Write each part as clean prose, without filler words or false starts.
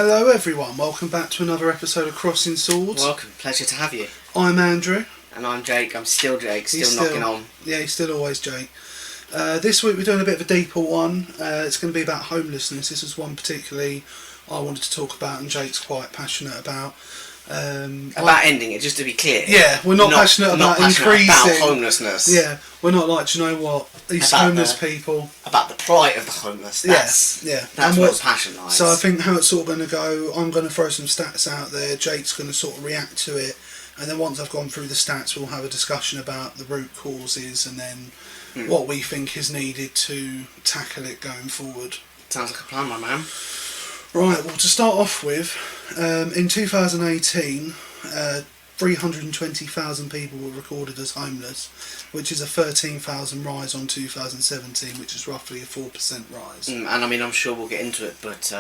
Hello everyone, welcome back to another episode of Crossing Swords. Welcome, pleasure to have you. I'm Andrew. And I'm Jake. I'm still Jake, still knocking on. Yeah, he's still always Jake. This week we're doing a bit of a deeper one. It's going to be about homelessness. This is one particularly I wanted to talk about and Jake's quite passionate about. Ending it, just to be clear. Yeah, we're not passionate about increasing about homelessness. Yeah, we're not like, do you know what, these homeless people. About the plight of the homeless. That's what passion lies. So I think how it's sort of going to go, I'm going to throw some stats out there, Jake's going to sort of react to it, and then once I've gone through the stats we'll have a discussion about the root causes and then what we think is needed to tackle it going forward. Sounds like a plan, my man. Right, well, to start off with, in 2018, 320,000 people were recorded as homeless, which is a 13,000 rise on 2017, which is roughly a 4% rise. And I mean, I'm sure we'll get into it, but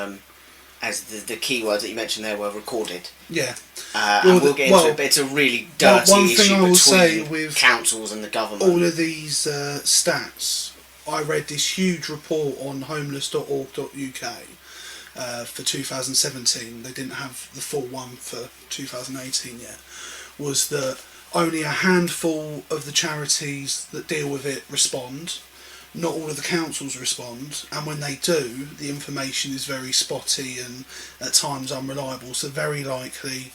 as the key words that you mentioned there were recorded. Yeah. And we'll get into it, but it's a really dirty issue between councils and the government. All of these stats, I read this huge report on homeless.org.uk. For 2017, they didn't have the full one for 2018 yet, was that only a handful of the charities that deal with it respond, not all of the councils respond, and when they do, the information is very spotty and at times unreliable, so very likely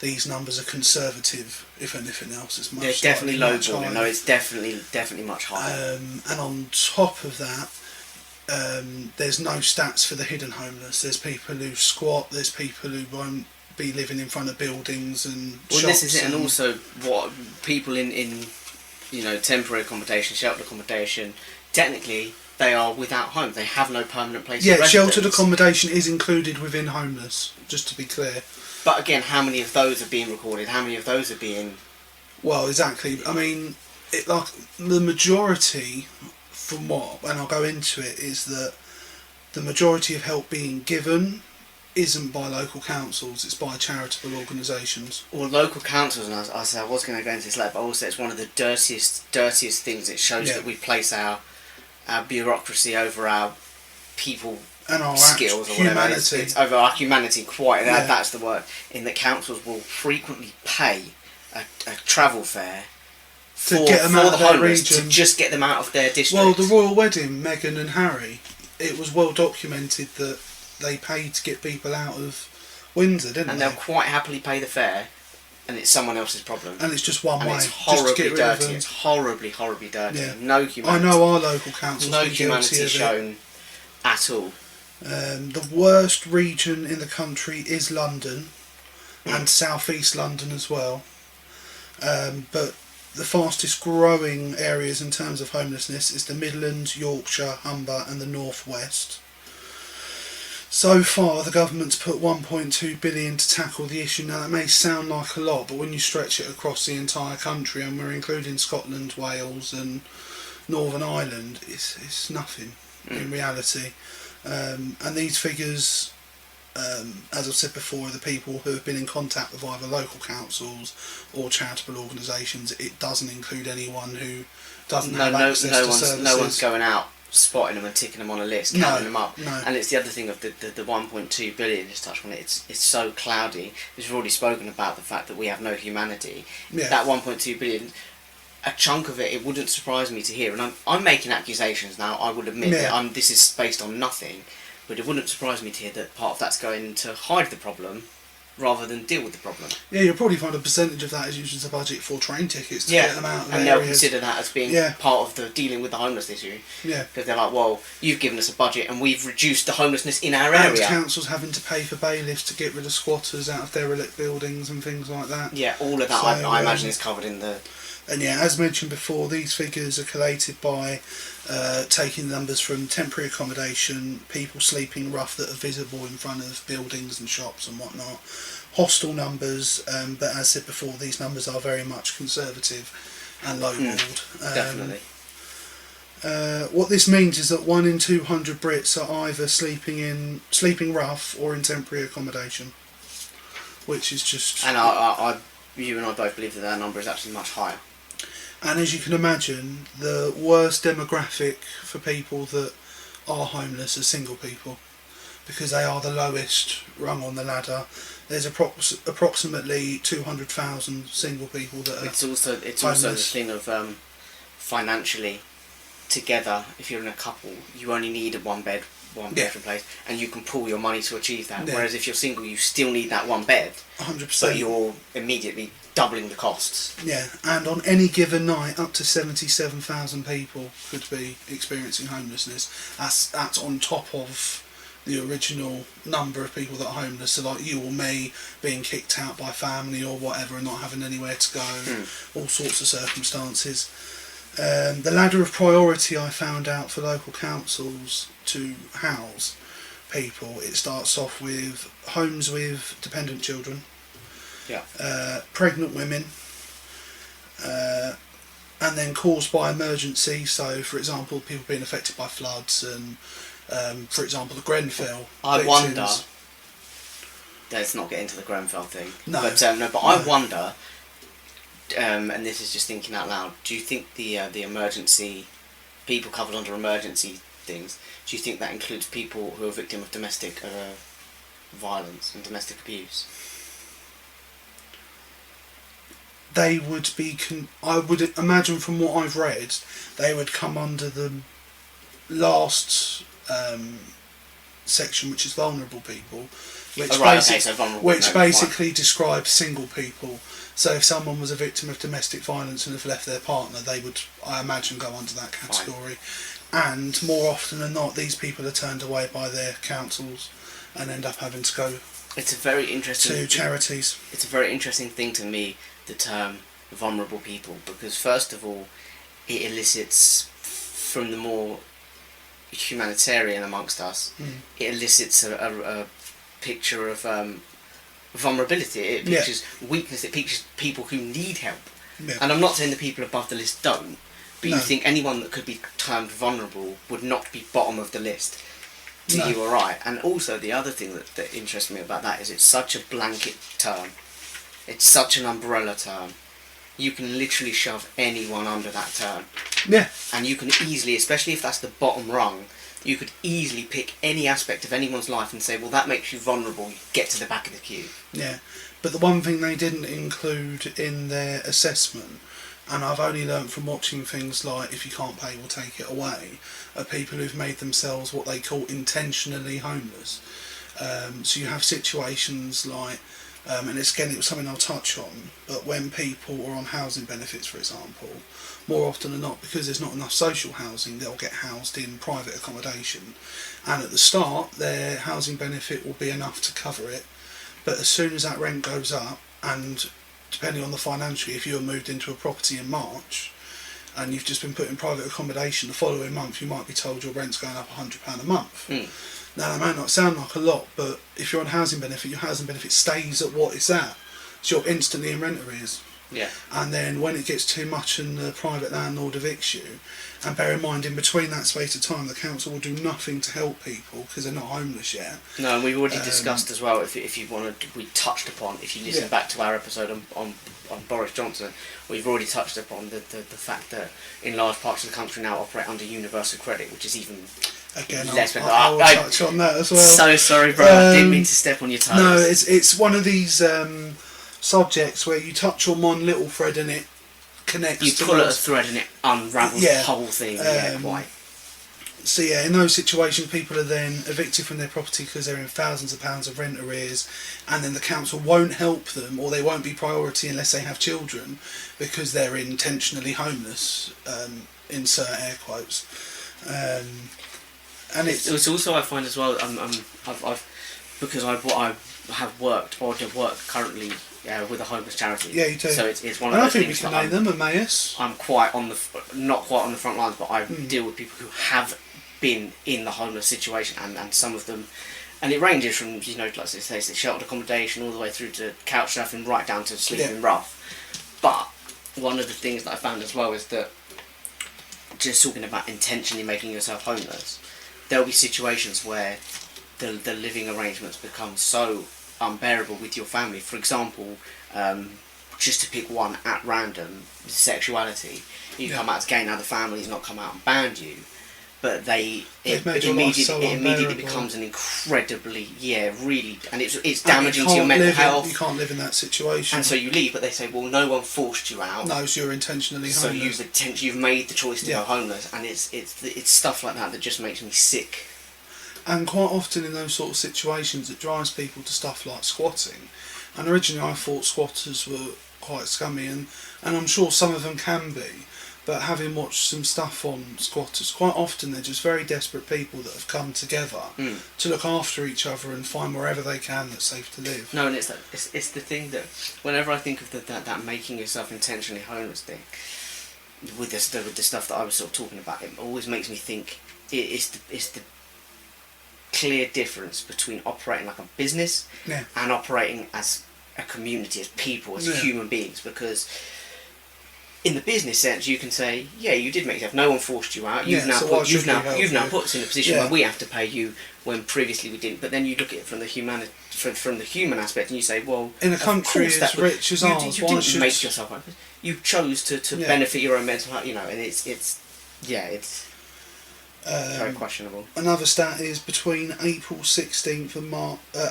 these numbers are conservative, if anything else. It's much They're definitely lowballing. No, it's definitely much higher. And on top of that, there's no stats for the hidden homeless. There's people who squat, there's people who won't be living in front of buildings and shops. This is it, and also what people in temporary accommodation, sheltered accommodation, technically they are without home. They have no permanent place of residence. Sheltered accommodation is included within homeless, just to be clear. But again, how many of those are being recorded? How many of those are being... Well, exactly. I mean, the majority... from what, and I'll go into it, is that the majority of help being given isn't by local councils, it's by charitable organisations. Well, local councils, and I was going to go into this later, but also it's one of the dirtiest things. It shows that we place our bureaucracy over our people and our skills or humanity. It's over our humanity, quite. That's the word. In that councils will frequently pay a travel fare to get them out of their region. To just get them out of their district. Well, the royal wedding, Meghan and Harry, it was well documented that they paid to get people out of Windsor, didn't they? And they'll quite happily pay the fare, and it's someone else's problem. And it's just one way. It's horribly dirty. It's horribly dirty. Yeah. No humanity. I know our local councils. No humanity shown at all. The worst region in the country is London, and South East London as well. But the fastest growing areas in terms of homelessness is the Midlands, Yorkshire, Humber and the North West. So far the government's put 1.2 billion to tackle the issue. Now that may sound like a lot, but when you stretch it across the entire country, and we're including Scotland, Wales and Northern Ireland, it's nothing in reality. And these figures, as I've said before, the people who have been in contact with either local councils or charitable organisations. It doesn't include anyone who doesn't have access to services. No one's going out spotting them and ticking them on a list, counting them up. No. And it's the other thing of the 1.2 billion, just touched on it, it's so cloudy. We've already spoken about the fact that we have no humanity. Yeah. That 1.2 billion, a chunk of it wouldn't surprise me to hear, and I'm making accusations now, I would admit that this is based on nothing, but it wouldn't surprise me to hear that part of that's going to hide the problem rather than deal with the problem. Yeah, you'll probably find a percentage of that is used as a budget for train tickets to get them out of and they'll consider that as being part of the dealing with the homeless issue. Yeah. Because they're like, well, you've given us a budget and we've reduced the homelessness in our area. And councils having to pay for bailiffs to get rid of squatters out of derelict buildings and things like that. Yeah, all of that so, I imagine is covered in the... And yeah, as mentioned before, these figures are collated by taking numbers from temporary accommodation, people sleeping rough that are visible in front of buildings and shops and whatnot, hostel numbers, but as said before, these numbers are very much conservative and lowballed. Definitely. What this means is that 1 in 200 Brits are either sleeping rough or in temporary accommodation, which is just... And you and I both believe that number is actually much higher. And as you can imagine, the worst demographic for people that are homeless are single people. because they are the lowest rung on the ladder. There's approximately 200,000 single people that are It's also the thing of financially together. If you're in a couple, you only need a one bedroom place, and you can pool your money to achieve that. Yeah. Whereas if you're single, you still need that one bed. 100%. But you're immediately doubling the costs. Yeah, and on any given night, up to 77,000 people could be experiencing homelessness. That's on top of the original number of people that are homeless. So like you or me being kicked out by family or whatever and not having anywhere to go, all sorts of circumstances. The ladder of priority I found out for local councils to house people, it starts off with homes with dependent children, pregnant women, and then caused by emergency. So, for example, people being affected by floods and, for example, the Grenfell I victims. wonder. Let's not get into the Grenfell thing. No. But I wonder. And this is just thinking out loud. Do you think the emergency people covered under emergency things? Do you think that includes people who are victim of domestic violence and domestic abuse? They would be. I would imagine from what I've read, they would come under the last section, which is vulnerable people, which basically describes single people. So if someone was a victim of domestic violence and have left their partner, they would, I imagine, go under that category. Fine. And more often than not, these people are turned away by their councils and end up having to go It's a very interesting to charities. It's a very interesting thing to me, the term vulnerable people, because first of all, it elicits from the more humanitarian amongst us, it elicits a picture of vulnerability. It pictures weakness. It pictures people who need help. Yeah. And I'm not saying the people above the list don't, but No. you think anyone that could be termed vulnerable would not be bottom of the list. No. You are right. And also the other thing that interests me about that is it's such a blanket term. It's such an umbrella term. You can literally shove anyone under that term. Yeah. And you can easily, especially if that's the bottom rung, you could easily pick any aspect of anyone's life and say, well, that makes you vulnerable, you get to the back of the queue. Yeah. But the one thing they didn't include in their assessment, and I've only learnt from watching things like If You Can't Pay, We'll Take It Away, are people who've made themselves what they call intentionally homeless. So you have situations like, and it's, again, it was something I'll touch on, but when people are on housing benefits, for example, more often than not, because there's not enough social housing, they'll get housed in private accommodation. And at the start, their housing benefit will be enough to cover it. But as soon as that rent goes up, and depending on the financial, if you were moved into a property in March, and you've just been put in private accommodation, the following month you might be told your rent's going up £100 a month. Now, that might not sound like a lot, but if you're on housing benefit, your housing benefit stays at what it's at. So you're instantly in rent arrears. Yeah. And then when it gets too much and the private landlord evicts you, and bear in mind, in between that space of time, the council will do nothing to help people because they're not homeless yet. No, and we've already discussed as well, if you want to, we touched upon, if you listen back to our episode on Boris Johnson, we've already touched upon the fact that in large parts of the country now operate under universal credit, which is even Again, less. I'll touch on that as well. So sorry, bro, I didn't mean to step on your toes. No, it's one of these subjects where you touch on one little thread and it connects. You pull at a thread and it unravels the whole thing. Quite. So in those situations, people are then evicted from their property because they're in thousands of pounds of rent arrears, and then the council won't help them, or they won't be priority unless they have children, because they're intentionally homeless. Insert air quotes. And it's also, I find as well, because I have worked or do work currently with a homeless charity. Yeah, you do. So it's one of those things. things And I think we can name them, Emmaus. I'm not quite on the front lines, but I deal with people who have been in the homeless situation, and some of them, and it ranges from, like I say, sheltered accommodation all the way through to couch surfing, right down to sleeping rough. But one of the things that I found as well is that, just talking about intentionally making yourself homeless, there'll be situations where the living arrangements become so unbearable with your family. For example, just to pick one at random, sexuality. You come out as gay, now the family's not come out and banned you, but They've made your life so it immediately unbearable. becomes an incredibly, really, and it's And damaging to your mental health. You can't live in that situation. And so you leave, but they say, well, no one forced you out. No, so you're intentionally homeless. So you've made the choice to go homeless, and it's stuff like that just makes me sick. And quite often in those sort of situations, it drives people to stuff like squatting. And originally I thought squatters were quite scummy, and I'm sure some of them can be. But having watched some stuff on squatters, quite often they're just very desperate people that have come together to look after each other and find wherever they can that's safe to live. No, and it's the thing that whenever I think of that making yourself intentionally homeless thing, with the stuff that I was sort of talking about, it always makes me think it's the clear difference between operating like a business and operating as a community, as people, as human beings, because in the business sense, you can say, yeah, you did make yourself. No one forced you out. You've now put us in a position where we have to pay you when previously we didn't. But then you look at it from the human aspect, and you say, well, in a country as rich as ours, you didn't make yourself up. You chose to benefit your own mental health, and it's very questionable. Another stat is between April 16th and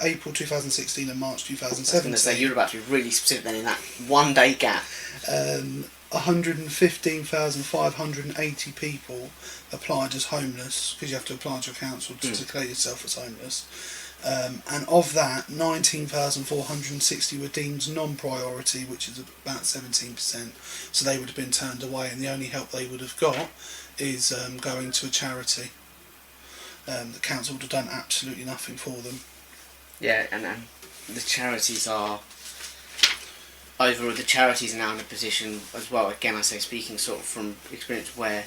April 2016 and March 2017. I was going to say, you're about to be really specific then in that 1 day gap. 115,580 people applied as homeless, because you have to apply to your council to declare yourself as homeless. And of that, 19,460 were deemed non-priority, which is about 17%. So they would have been turned away, and the only help they would have got is going to a charity. The council would have done absolutely nothing for them. Yeah, and the charities are... Overall, the charities are now in a position as well, again I say speaking sort of from experience, where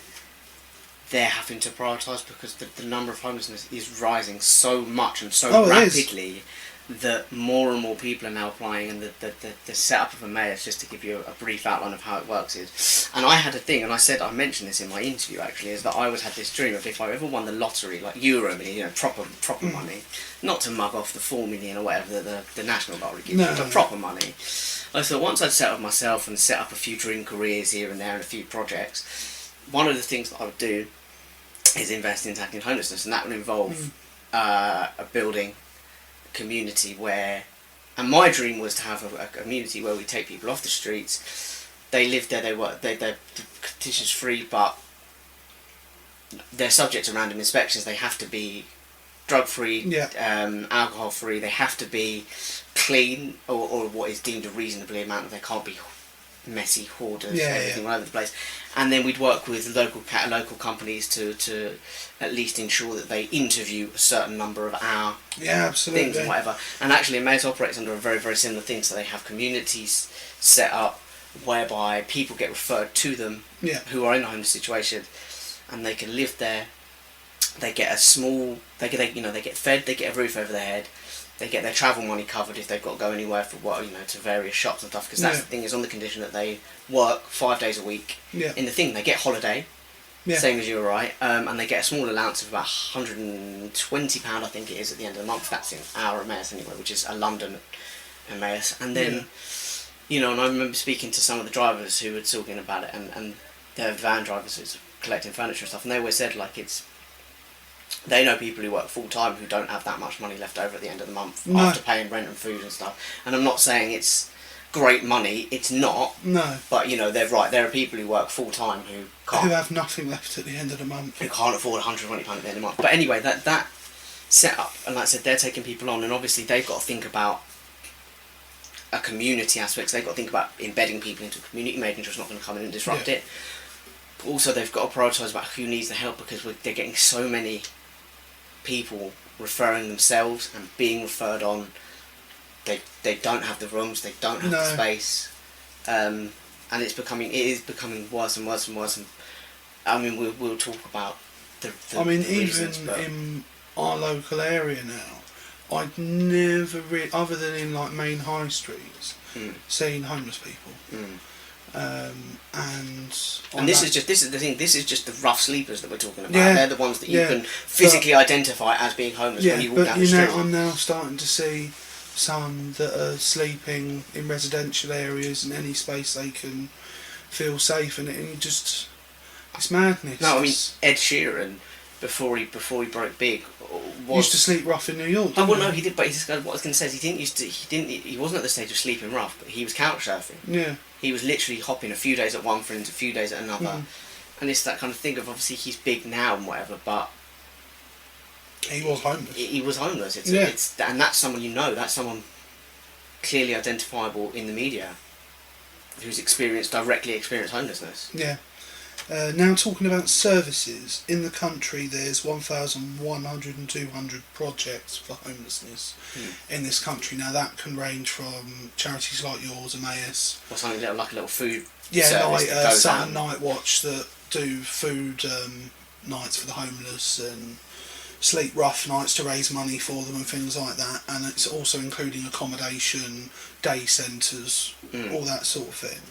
they're having to prioritise because the number of homelessness is rising so much and so rapidly that more and more people are now applying, and the setup of a mayor's, just to give you a brief outline of how it works, is, and I had a thing, and I mentioned this in my interview actually, is that I always had this dream of if I ever won the lottery, like Euro million, proper money, not to mug off the 4 million or whatever the national lottery gives you, but proper money. I thought once I'd settled myself and set up a few dream careers here and there and a few projects, one of the things that I would do is invest in tackling homelessness, and that would involve a building community where, and my dream was to have a community where we take people off the streets, they live there, they're conditions free, but they're subject to random inspections, they have to be drug free, alcohol free, they have to be clean, or what is deemed a reasonably amount, they can't be messy hoarders, everything all over the place. And then we'd work with local companies to at least ensure that they interview a certain number of our things and whatever. And actually Emmaus operates under a very, very similar thing, so they have communities set up whereby people get referred to them who are in a homeless situation, and they can live there. They get they get fed, they get a roof over their head, they get their travel money covered if they've got to go anywhere for to various shops and stuff, because that's the thing, is on the condition that they work 5 days a week. In the thing, they get holiday, same as you were right, and they get a small allowance of about £120 I think it is at the end of the month. That's in our Emmaus anyway, which is a London Emmaus. And then and I remember speaking to some of the drivers who were talking about it, and they're van drivers who's collecting furniture and stuff, and they always said they know people who work full time who don't have that much money left over at the end of the month after paying rent and food and stuff. And I'm not saying it's great money, it's not. No. But they're right. There are people who work full time who have nothing left at the end of the month. Who can't afford £120 at the end of the month. But anyway, that setup, and like I said, they're taking people on, and obviously they've got to think about a community aspect. So they've got to think about embedding people into a community, making sure it's not going to come in and disrupt it. But also, they've got to prioritise about who needs the help, because they're getting so many people referring themselves and being referred on. They don't have the rooms, they don't have the space, and it is becoming worse and worse and worse. And I mean, we'll talk about the reasons, even in our local area now, I'd never other than in like main high streets, seen homeless people. And this is the thing. This is just the rough sleepers that we're talking about. They're the ones that you can physically identify as being homeless when you walk down the street. I'm now starting to see some that are sleeping in residential areas in any space they can feel safe in it, and it's madness. No, I mean Ed Sheeran before he broke big. Used to sleep rough in New York. I wouldn't know he did, but what I was going to say is he wasn't at the stage of sleeping rough, but he was couch surfing. Yeah. He was literally hopping a few days at one friend, a few days at another, and it's that kind of thing of obviously he's big now and whatever, but he was homeless. He was homeless. And that's someone that's someone clearly identifiable in the media, who's directly experienced homelessness. Yeah. Now talking about services, in the country there's 1,100 and 200 projects for homelessness in this country. Now that can range from charities like yours, Emmaus. Or something like a little food service. Saturday Night Watch that do food nights for the homeless and sleep rough nights to raise money for them and things like that. And it's also including accommodation, day centres, all that sort of thing.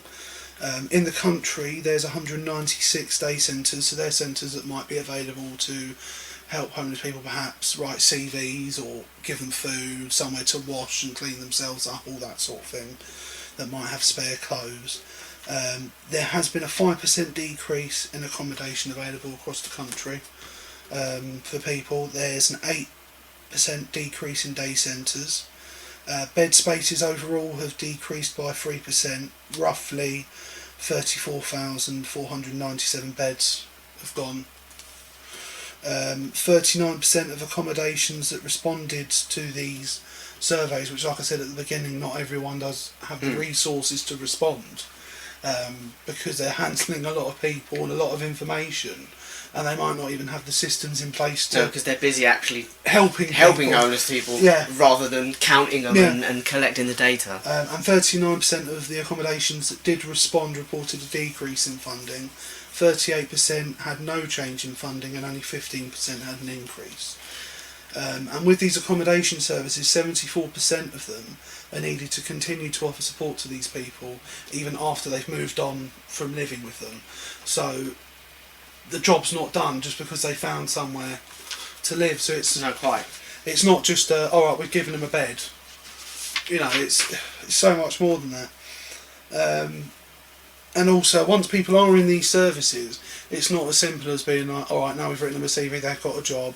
In the country, there's 196 day centres, so they're centres that might be available to help homeless people perhaps write CVs or give them food, somewhere to wash and clean themselves up, all that sort of thing, that might have spare clothes. There has been a 5% decrease in accommodation available across the country for people. There's an 8% decrease in day centres. Bed spaces overall have decreased by 3%. Roughly 34,497 beds have gone. 39% of accommodations that responded to these surveys, which, like I said at the beginning, not everyone does have the resources to respond, because they're handling a lot of people and a lot of information, and they might not even have the systems in place to... because they're busy actually helping homeless people, rather than counting them and collecting the data. And 39% of the accommodations that did respond reported a decrease in funding. 38% had no change in funding, and only 15% had an increase. And with these accommodation services, 74% of them are needed to continue to offer support to these people even after they've moved on from living with them. So the job's not done just because they found somewhere to live. So it's It's not just all right, we've given them a bed. You know, it's so much more than that. And also, once people are in these services, it's not as simple as being like, all right, now we've written them a CV, they've got a job,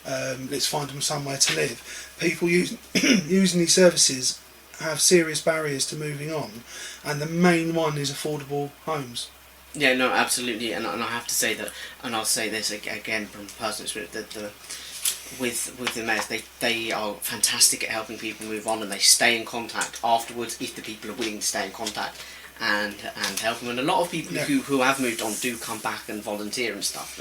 let's find them somewhere to live. People using these services have serious barriers to moving on, and the main one is affordable homes. Yeah, no, absolutely, and I have to say that, and I'll say this again from personal experience, that with the Emmaus, they are fantastic at helping people move on, and they stay in contact afterwards if the people are willing to stay in contact and help them. And a lot of people who have moved on do come back and volunteer and stuff,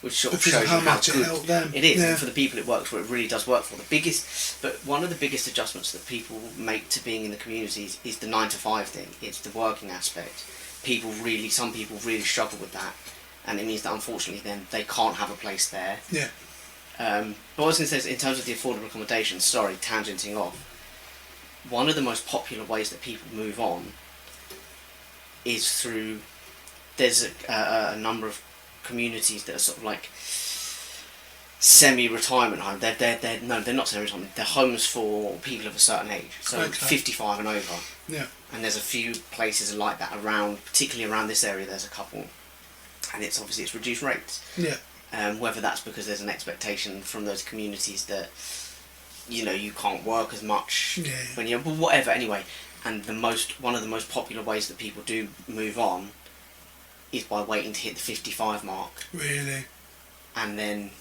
which sort of shows you how much it helped them. It is, and for the people it works for, it really does work for. One of the biggest adjustments that people make to being in the communities is the 9 to 5 thing. It's the working aspect. Some people really struggle with that, and it means that unfortunately then they can't have a place there. Yeah. But what I was going to say is, in terms of the affordable accommodation, tangenting off, one of the most popular ways that people move on is through, there's a number of communities that are sort of like semi-retirement home. They're not semi-retirement, they're homes for people of a certain age, so 55 and over. Yeah. And there's a few places like that around, particularly around this area. There's a couple, and it's reduced rates. Yeah. Whether that's because there's an expectation from those communities that you can't work as much when you're, but whatever. Anyway, and one of the most popular ways that people do move on is by waiting to hit the 55 mark. Really. And then,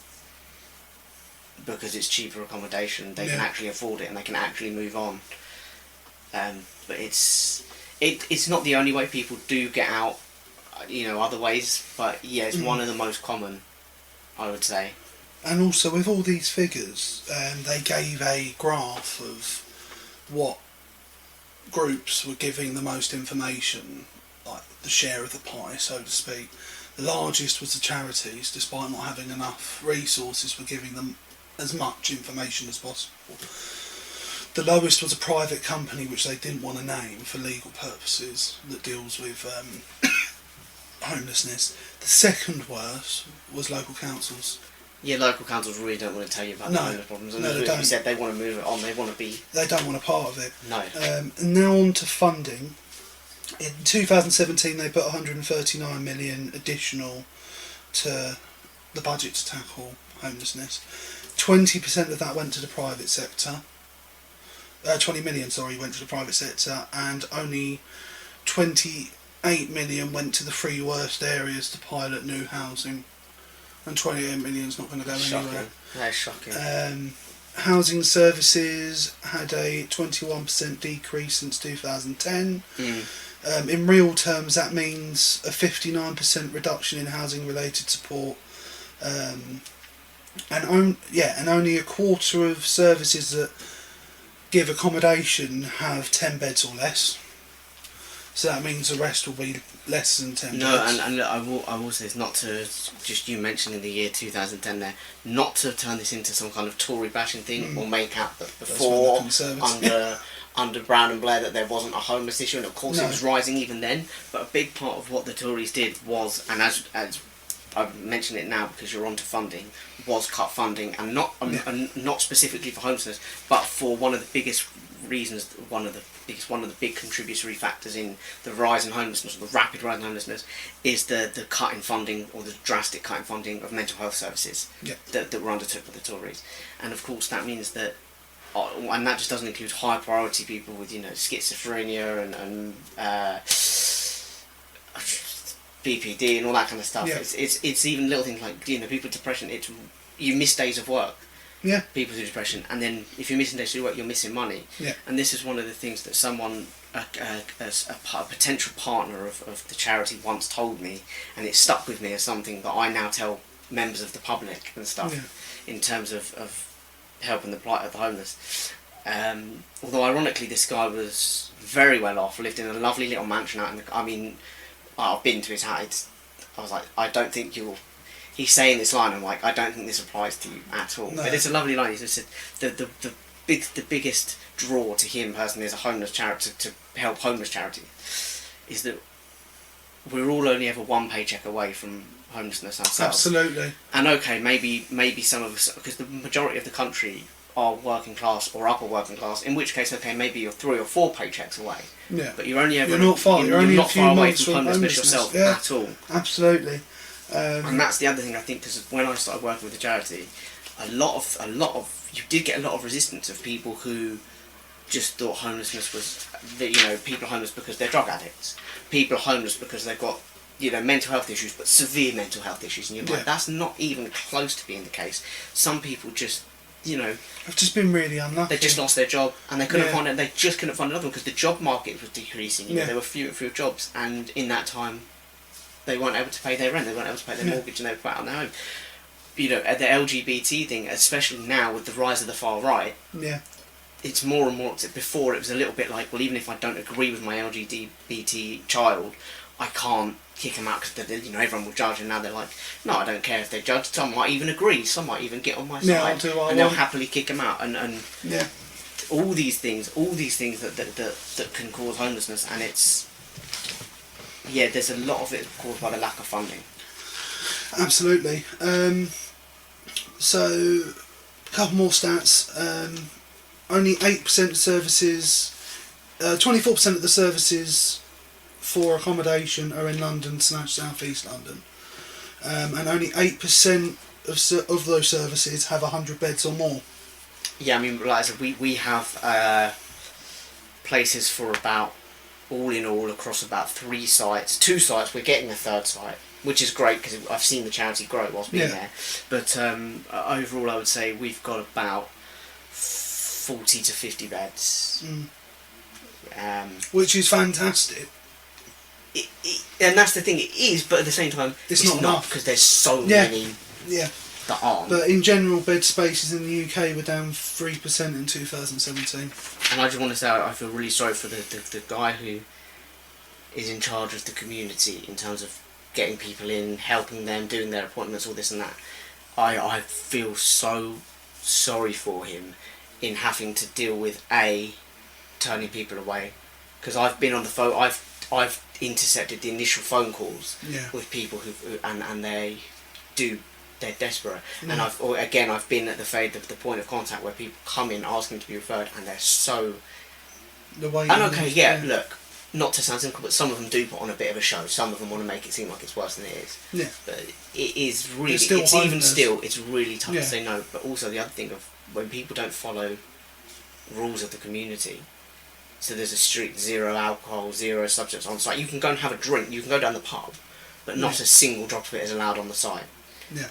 because it's cheaper accommodation, they can actually afford it and they can actually move on. But it's not the only way people do get out, other ways, but it's one of the most common, I would say. And also, with all these figures, they gave a graph of what groups were giving the most information, like the share of the pie, so to speak. The largest was the charities, despite not having enough resources, were giving them as much information as possible. The lowest was a private company, which they didn't want to name for legal purposes, that deals with homelessness. The second worst was local councils. Yeah, local councils really don't want to tell you about the homeless problems. And as you said, they want to move it on. They want to be... They don't want a part of it. No. And now on to funding. In 2017, they put 139 million additional to the budget to tackle homelessness. 20% of that went to the private sector. 20 million, sorry, went to the private sector, and only 28 million went to the three worst areas to pilot new housing. And 28 million is not going to go anywhere. That's shocking. Housing services had a 21% decrease since 2010. In real terms, that means a 59% reduction in housing related support. And only a quarter of services that give accommodation have 10 beds or less. So that means the rest will be less than 10 No, beds. and look, I will say, it's not to, just you mentioning the year 2010 there, not to turn this into some kind of Tory bashing thing or make out that before, under Brown and Blair, that there wasn't a homeless issue, and of course it was rising even then, but a big part of what the Tories did was, and as I've mentioned it now because you're on to funding, was cut funding, and not specifically for homelessness, but for one of the biggest reasons, one of the big contributory factors in the rise in homelessness, or the rapid rise in homelessness, is the cut in funding, or the drastic cut in funding of mental health services that were undertook by the Tories. And of course that means that, and that just doesn't include high priority people with, schizophrenia and BPD and all that kind of stuff. It's even little things like, people with depression. You miss days of work. Yeah. People with depression, and then if you're missing days of work, you're missing money. Yeah. And this is one of the things that someone, a potential partner of the charity, once told me, and it stuck with me as something that I now tell members of the public and stuff, in terms of helping the plight of the homeless. Although ironically, this guy was very well off, lived in a lovely little mansion out in the. I've been to his house. I was like, I don't think you'll. He's saying this line, I'm like, I don't think this applies to you at all. No. But it's a lovely line. He just said the biggest draw to him personally as a homeless charity, to help homeless charity, is that we're all only ever one paycheck away from homelessness ourselves. Absolutely. And okay, maybe some of us, because the majority of the country are working class or upper working class, in which case, okay, maybe you're 3 or 4 paychecks away. Yeah. But you're only ever. You're not far. You're only not a few far away months from homelessness yourself at all. Absolutely. And that's the other thing, I think, because when I started working with the charity, a lot of you did get a lot of resistance of people who just thought homelessness was, people are homeless because they're drug addicts. People are homeless because they've got, mental health issues, but severe mental health issues, and you're like, that's not even close to being the case. Some people just, have just been really unlucky. They just lost their job, and they couldn't find it. They just couldn't find another one because the job market was decreasing. There were fewer and fewer jobs, and in that time, they weren't able to pay their rent. They weren't able to pay their mortgage, and they were put out on their home. The LGBT thing, especially now with the rise of the far right, it's more and more. Before it was a little bit like, well, even if I don't agree with my LGBT child, I can't kick them out because everyone will judge. And now they're like, no, I don't care if they judge. Some might even agree. Some might even get on my side, and they'll happily kick them out. And all these things that can cause homelessness, and it's there's a lot of it caused by the lack of funding. Absolutely. So a couple more stats. Only 8% of services, 24% of the services for accommodation are in London / South East London, and only 8% of those services have 100 beds or more. Yeah, I mean, like I said, we have places for about, all in all, across about 3 sites, 2 sites. We're getting a 3rd site, which is great because I've seen the charity grow whilst being there. But overall, I would say we've got about 40 to 50 beds, which is fantastic. And that's the thing, it is, but at the same time, it's not enough because there's so many that aren't. But in general, bed spaces in the UK were down 3% in 2017. And I just want to say, I feel really sorry for the guy who is in charge of the community in terms of getting people in, helping them, doing their appointments, all this and that. I feel so sorry for him in having to deal with turning people away, because I've been on the phone. I've intercepted the initial phone calls with people who and they're desperate, and I've been at the point of contact where people come in asking to be referred, and they're so. The way. And okay, look, not to sound cynical, but some of them do put on a bit of a show. Some of them want to make it seem like it's worse than it is. Yeah. But it is really, It's it's really tough Yeah. to say no. But also the other thing of when people don't follow rules of the community. So there's a strict 0 alcohol, 0 substance on site. You can go and have a drink. You can go down the pub, but not a single drop of it is allowed on the site. Yeah.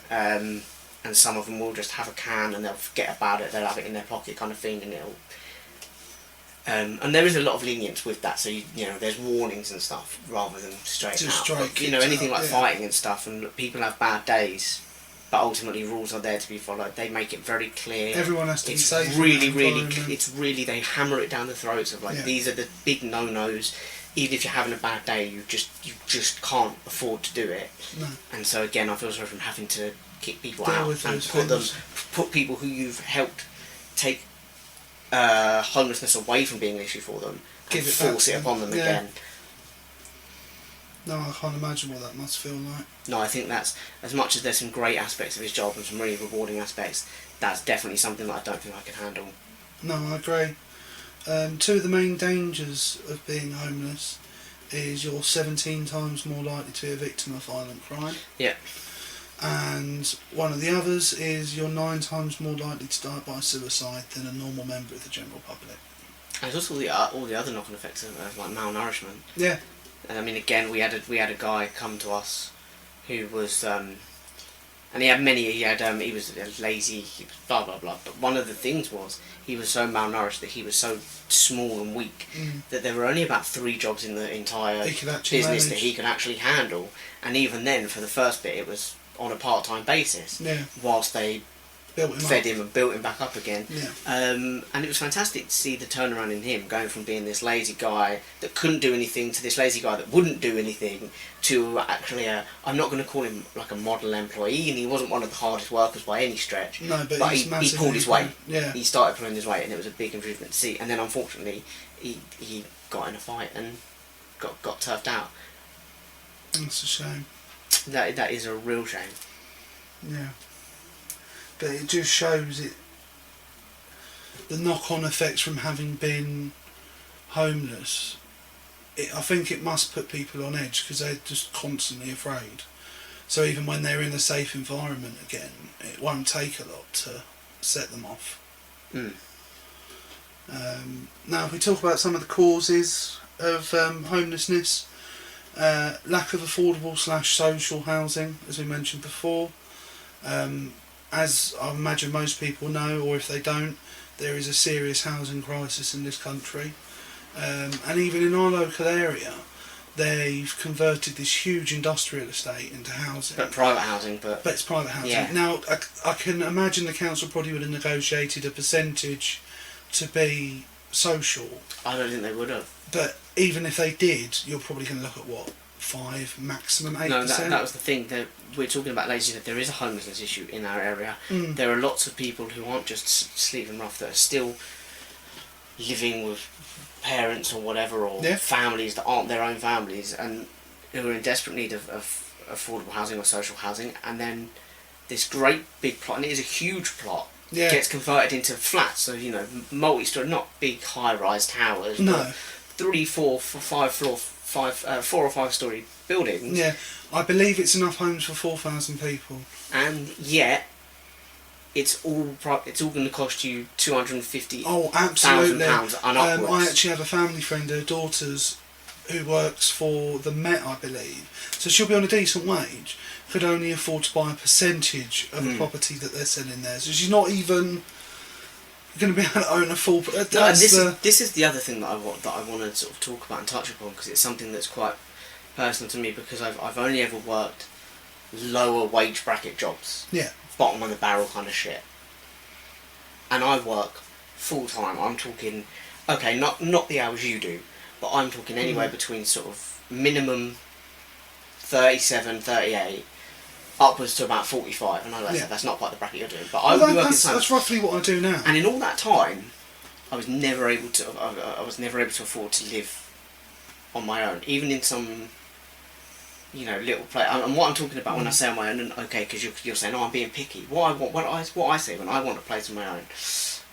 And some of them will just have a can and they'll forget about it. They'll have it in their pocket, kind of thing, and it'll. And there is a lot of lenience with that. So you know, there's warnings and stuff rather than straight Just out. straight But, you know, kicks anything out, like yeah. fighting and stuff, and look, people have bad days. But ultimately, rules are there to be followed. They make it very clear. Everyone has to be It's safe. really, in that really, environment. it's really, they hammer it down the throats of like, Yeah. these are the big no-nos. Even if you're having a bad day, you just can't afford to do it. No. And so again, I feel sorry from having to kick people Deal out with and those things. put people who you've helped take homelessness away from being an issue for them and Give it back force to it them. upon them Yeah. again. No, I can't imagine what that must feel like. No, I think that's, as much as there's some great aspects of his job and some really rewarding aspects, that's definitely something that I don't think I can handle. No, I agree. Two of the main dangers of being homeless is you're 17 times more likely to be a victim of violent crime. Yeah. And one of the others is you're 9 times more likely to die by suicide than a normal member of the general public. And there's also all the other knock-on effects of like malnourishment. Yeah. And I mean, again, we had a guy come to us who was, and he had many. He was lazy. He was blah blah blah. But one of the things was he was so malnourished that he was so small and weak that there were only about 3 jobs in the entire He could actually business manage. that he could actually handle. And even then, for the first bit, it was on a part-time basis. Yeah. Whilst they Built him fed up. him and built him back up again. Yeah. And it was fantastic to see the turnaround in him, going from being this lazy guy that couldn't do anything to this lazy guy that wouldn't do anything to actually I'm not going to call him like a model employee, and he wasn't one of the hardest workers by any stretch. No, but he's he massively pulled his weight. improved. Yeah. He started pulling his weight, and it was a big improvement to see. And then unfortunately, he got in a fight and got turfed out. That's a shame. That is a real shame. Yeah. But it just shows it, the knock-on effects from having been homeless. I think it must put people on edge because they're just constantly afraid. So even when they're in a safe environment again, it won't take a lot to set them off. Mm. Now, if we talk about some of the causes of homelessness, lack of affordable / social housing, as we mentioned before. As I imagine most people know, or if they don't, there is a serious housing crisis in this country. And even in our local area, they've converted this huge industrial estate into housing. But private housing, but it's private housing. Yeah. Now, I can imagine the council probably would have negotiated a percentage to be social. I don't think they would have. But even if they did, you're probably going to look at what? 5, maximum 8%? No, that was the thing. That we're talking about laziness. There is a homelessness issue in our area. Mm. There are lots of people who aren't just sleeping rough, that are still living with parents or whatever, or Yeah. families that aren't their own families, and who are in desperate need of affordable housing or social housing. And then this great big plot, and it is a huge plot, Yeah. gets converted into flats. So, you know, multi-story, not big high-rise towers, No. but 3, 4, 5 floor, 4 or 5 story buildings. Yeah, I believe it's enough homes for 4,000 people. And yet, it's all going to cost you £250,000 Oh, absolutely. and upwards. I actually have a family friend, her daughter's, who works for the Met, I believe. So she'll be on a decent wage, could only afford to buy a percentage of a property that they're selling there. So she's not even going to be able to own a full. No, and this is the other thing that I want to sort of talk about and touch upon, because it's something that's quite personal to me, because I've only ever worked lower wage bracket jobs. Yeah. Bottom of the barrel kind of shit. And I work full time. I'm talking, okay, not the hours you do, but I'm talking anywhere between sort of minimum 37, 38, upwards to about 45. And I like that's not quite the bracket you're doing, but I would be working that's roughly what I do now. And in all that time, I was never able to afford to live on my own, even in some, you know, little place. And what I'm talking about when I say on my own, and okay, because you're saying, oh, I'm being picky. What I say when I want a place on my own,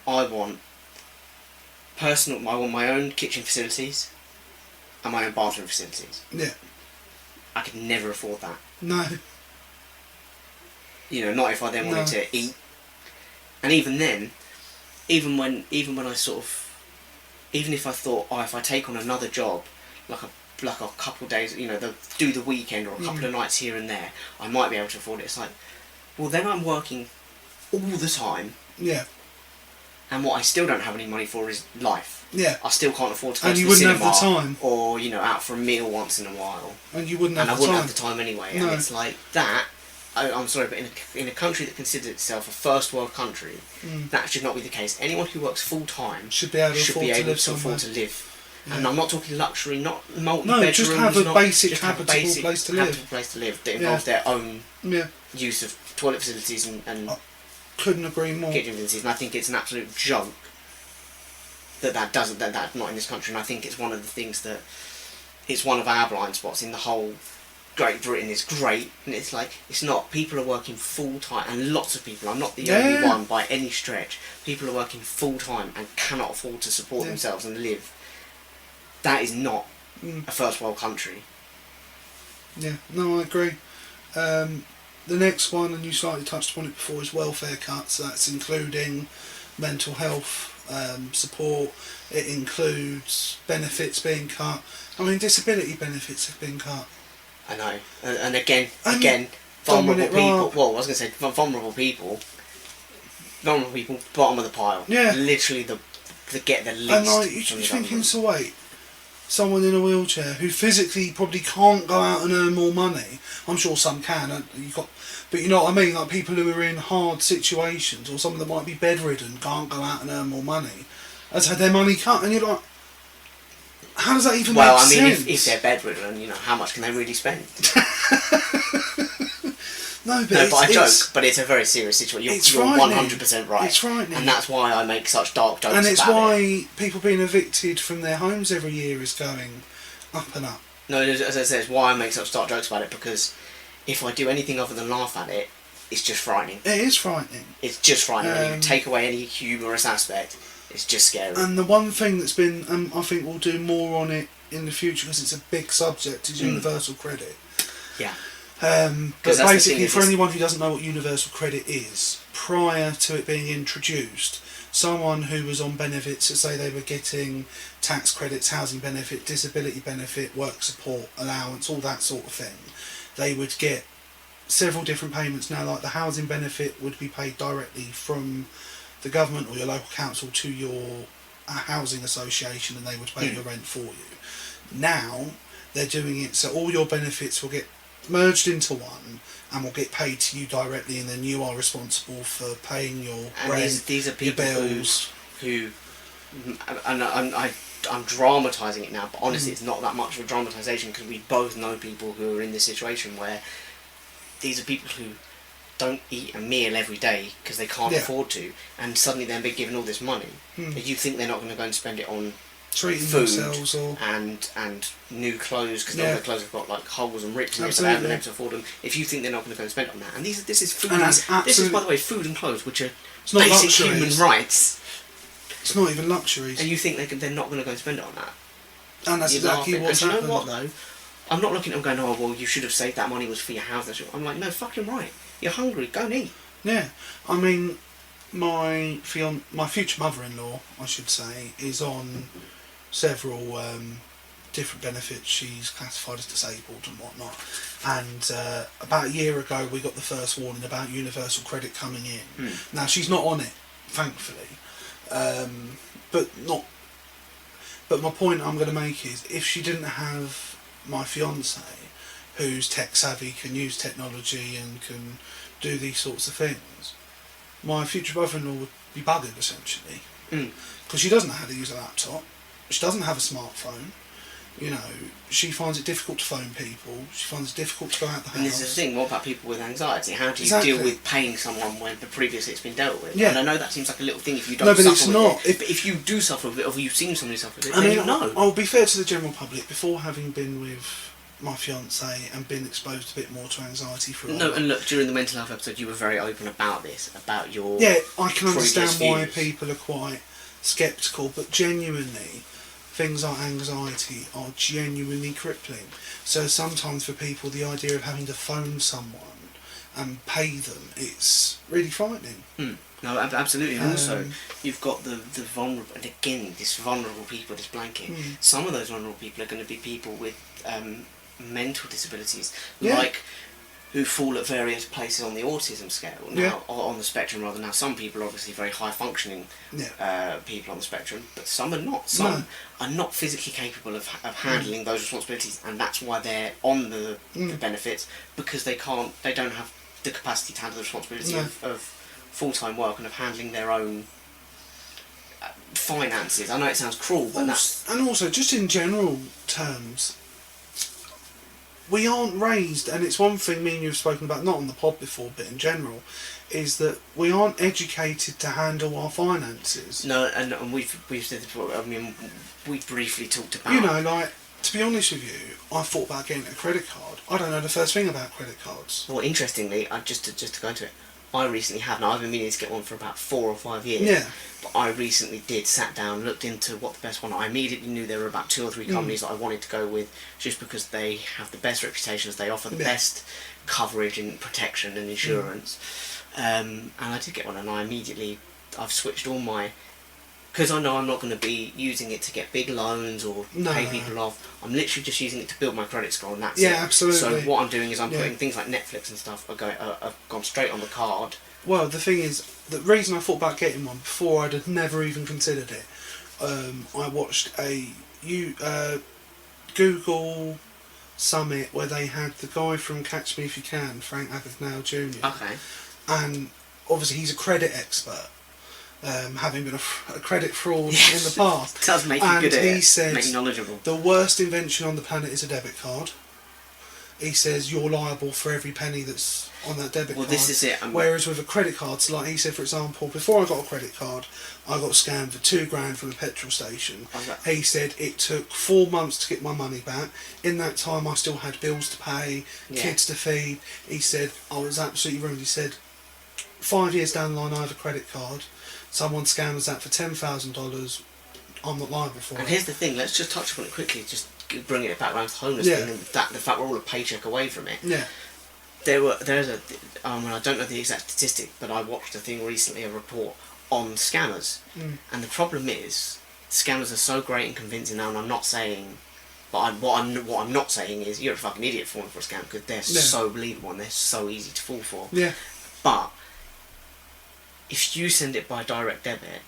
I want my own kitchen facilities. and my own bathroom facilities. Yeah. I could never afford that. No. You know, not if I then wanted to eat. And even then, even when I sort of, even if I thought, oh, if I take on another job, like a couple of days, you know, do the weekend or a couple of nights here and there, I might be able to afford it. It's like, well, then I'm working all the time. Yeah. And what I still don't have any money for is life. Yeah. I still can't afford to go and to you the wouldn't cinema, have the time, or you know, out for a meal once in a while. And you wouldn't have and the I wouldn't time. have the time anyway. No. And it's like that. I'm sorry, but in a country that considers itself a first world country, that should not be the case. Anyone who works full time should be able to afford to live. Yeah. And I'm not talking luxury, not multi-bedrooms. No, just have a basic habitable place to live. Place to live that involves their own Yeah. use of toilet facilities and Couldn't agree more. kitchen facilities. And I think it's an absolute joke that's not in this country. And I think it's one of the things that it's one of our blind spots in the whole. Great Britain is great, and it's like, it's not. People are working full time, and lots of people, I'm not the only one by any stretch, people are working full time and cannot afford to support themselves and live. That is not a first world country. Yeah, no, I agree. The next one, and you slightly touched upon it before, is welfare cuts. That's including mental health support. It includes benefits being cut. I mean, disability benefits have been cut. I know, and again, vulnerable people. Well, I was going to say vulnerable people, bottom of the pile. Yeah, literally the get the least. And like you're thinking, so wait, someone in a wheelchair who physically probably can't go out and earn more money. I'm sure some can. But you know what I mean. Like people who are in hard situations, or someone that might be bedridden, can't go out and earn more money, has had their money cut, and you're like. How does that even make sense? Well, I mean, if they're bedridden, you know, how much can they really spend? But I joke, but it's a very serious situation. You're 100% right. It's frightening. And that's why I make such dark jokes about it. And it's why people being evicted from their homes every year is going up and up. No, as I said, it's why I make such dark jokes about it, because if I do anything other than laugh at it, it's just frightening. It is frightening. It's just frightening. When you take away any humorous aspect, it's just scary. And the one thing that's been, I think we'll do more on it in the future because it's a big subject, is universal credit. Yeah. But basically, for anyone who doesn't know what universal credit is, prior to it being introduced, someone who was on benefits, so say they were getting tax credits, housing benefit, disability benefit, work support, allowance, all that sort of thing, they would get several different payments. Now, like the housing benefit would be paid directly from the government or your local council to your housing association, and they would pay your rent for you. Now they're doing it so all your benefits will get merged into one and will get paid to you directly, and then you are responsible for paying your rent, these are people your bills. who and I'm dramatising it now, but honestly it's not that much of a dramatisation, because we both know people who are in this situation where these are people who don't eat a meal every day because they can't afford to, and suddenly they're being given all this money. But you think they're not going to go and spend it on treating food themselves or and new clothes, because all their clothes have got like holes and rips in it, so they haven't been able to afford them. If you think they're not going to go and spend it on that, and this is food, this is, by the way, food and clothes, which are basic human rights. It's not even luxuries. And you think they're not going to go and spend it on that. And that's exactly what's happened. And you know what though? I'm not looking at them going, oh well, you should have saved that money was for your house. I'm like, no, fucking right. You're hungry, go and eat. Yeah, I mean, my future mother-in-law, I should say, is on several different benefits. She's classified as disabled and whatnot. And about a year ago, we got the first warning about universal credit coming in. Now she's not on it, thankfully, But my point I'm going to make is, if she didn't have my fiance, who's tech savvy, can use technology and can do these sorts of things, my future brother-in-law would be buggered essentially, because she doesn't know how to use a laptop, she doesn't have a smartphone, you know, she finds it difficult to phone people, she finds it difficult to go out the house. And this is the thing, what about people with anxiety? How do you deal with paying someone when previously it's been dealt with? Yeah. And I know that seems like a little thing if you don't suffer with it, but if you do suffer with it, or you've seen somebody suffer with it, then you know. I'll be fair to the general public, before having been with my fiance and been exposed a bit more to anxiety for a while. No, and look, during the mental health episode you were very open about this, about your I can understand why views. people are quite sceptical, but genuinely, things like anxiety are genuinely crippling. So sometimes for people, the idea of having to phone someone and pay them, it's really frightening. No, absolutely. And also, you've got the vulnerable, and again, this vulnerable people, this blanket. Some of those vulnerable people are going to be people with mental disabilities, like who fall at various places on the autism scale now, or on the spectrum rather. Now, some people are obviously very high functioning people on the spectrum, but some are not. Some are not physically capable of handling those responsibilities, and that's why they're on the benefits, because they don't have the capacity to handle the responsibility of full-time work and of handling their own finances. I know it sounds cruel, but and also just in general terms, we aren't raised, and it's one thing me and you have spoken about, not on the pod before, but in general, is that we aren't educated to handle our finances. No, and we've said this before. I mean, we briefly talked about. You know, like, to be honest with you, I thought about getting a credit card. I don't know the first thing about credit cards. Well, interestingly, just to go into it, I recently have. Now, I've been meaning to get one for about 4 or 5 years. Yeah. But I recently sat down, looked into what the best one. I immediately knew there were about 2 or 3 companies that I wanted to go with, just because they have the best reputations, they offer the best coverage and protection and insurance. And I did get one, and I've switched all my. Because I know I'm not going to be using it to get big loans or pay people off. I'm literally just using it to build my credit score, and that's it. Yeah, absolutely. So what I'm doing is I'm putting things like Netflix and stuff have gone straight on the card. Well, the thing is, the reason I thought about getting one before I'd have never even considered it, I watched a Google summit where they had the guy from Catch Me If You Can, Frank Abagnale Jr. Okay. And obviously he's a credit expert. Having been a credit fraud in the past. It does make you good at it, make you knowledgeable. The worst invention on the planet is a debit card. He says you're liable for every penny that's on that debit card. Well, this is it. Whereas with a credit card, so like he said, for example, before I got a credit card, I got scammed for $2,000 from a petrol station. Okay. He said it took 4 months to get my money back. In that time, I still had bills to pay, kids to feed. He said I was absolutely ruined. He said 5 years down the line, I have a credit card. Someone scams that for $10,000, I'm not liable for it. And here's the thing, let's just touch upon it quickly, just bringing it back around to the homeless thing, and the fact we're all a paycheck away from it. Yeah. I don't know the exact statistic, but I watched a thing recently, a report on scammers. And the problem is, scammers are so great and convincing now, and I'm not saying, but what I'm not saying is, you're a fucking idiot falling for a scam, because they're so believable and they're so easy to fall for. Yeah. But if you send it by direct debit,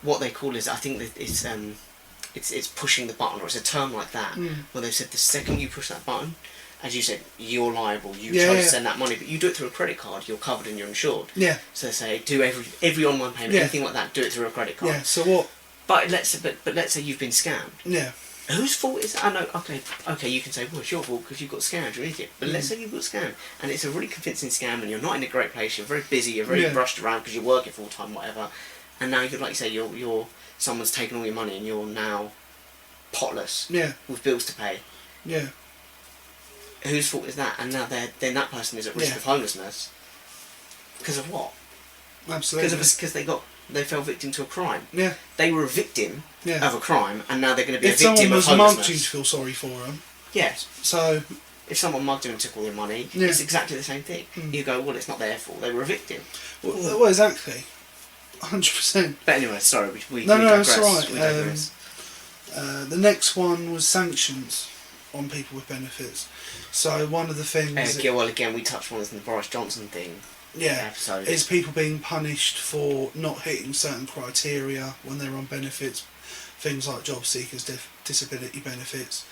what they call is, I think that it's pushing the button, or it's a term like that, where they've said the second you push that button, as you said, you're liable, you chose to send that money, but you do it through a credit card, you're covered and you're insured. Yeah. So they say, do every online payment, anything like that, do it through a credit card. Yeah, so what? But let's say you've been scammed. Yeah. Whose fault is that? I know, okay, you can say, well, it's your fault because you got scammed, you're an idiot. But let's say you got scammed, and it's a really convincing scam, and you're not in a great place, you're very busy, you're very brushed around because you're working full time, whatever, and now you're, like you say, you're someone's taken all your money and you're now potless with bills to pay. Yeah. Whose fault is that? And now then that person is at risk of homelessness because of what? Absolutely. Because they fell victim to a crime. Yeah. They were a victim of a crime, and now they're going to be if a victim of homelessness. If someone was mugged, you'd feel sorry for them. Yes. So, if someone mugged them and took all their money, it's exactly the same thing. You go, well, it's not their fault. They were a victim. Well, exactly. 100%. But anyway, sorry, we no, digress. It's alright. The next one was sanctions on people with benefits. So one of the things... again, we touched on this in the Boris Johnson thing. Episode. Is people being punished for not hitting certain criteria when they're on benefits, things like job seekers, disability benefits,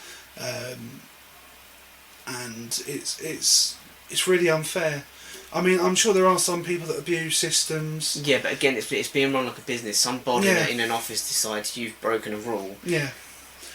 and it's really unfair. I mean, I'm sure there are some people that abuse systems. Yeah, but again, it's being run like a business. Somebody in an office decides you've broken a rule. Yeah.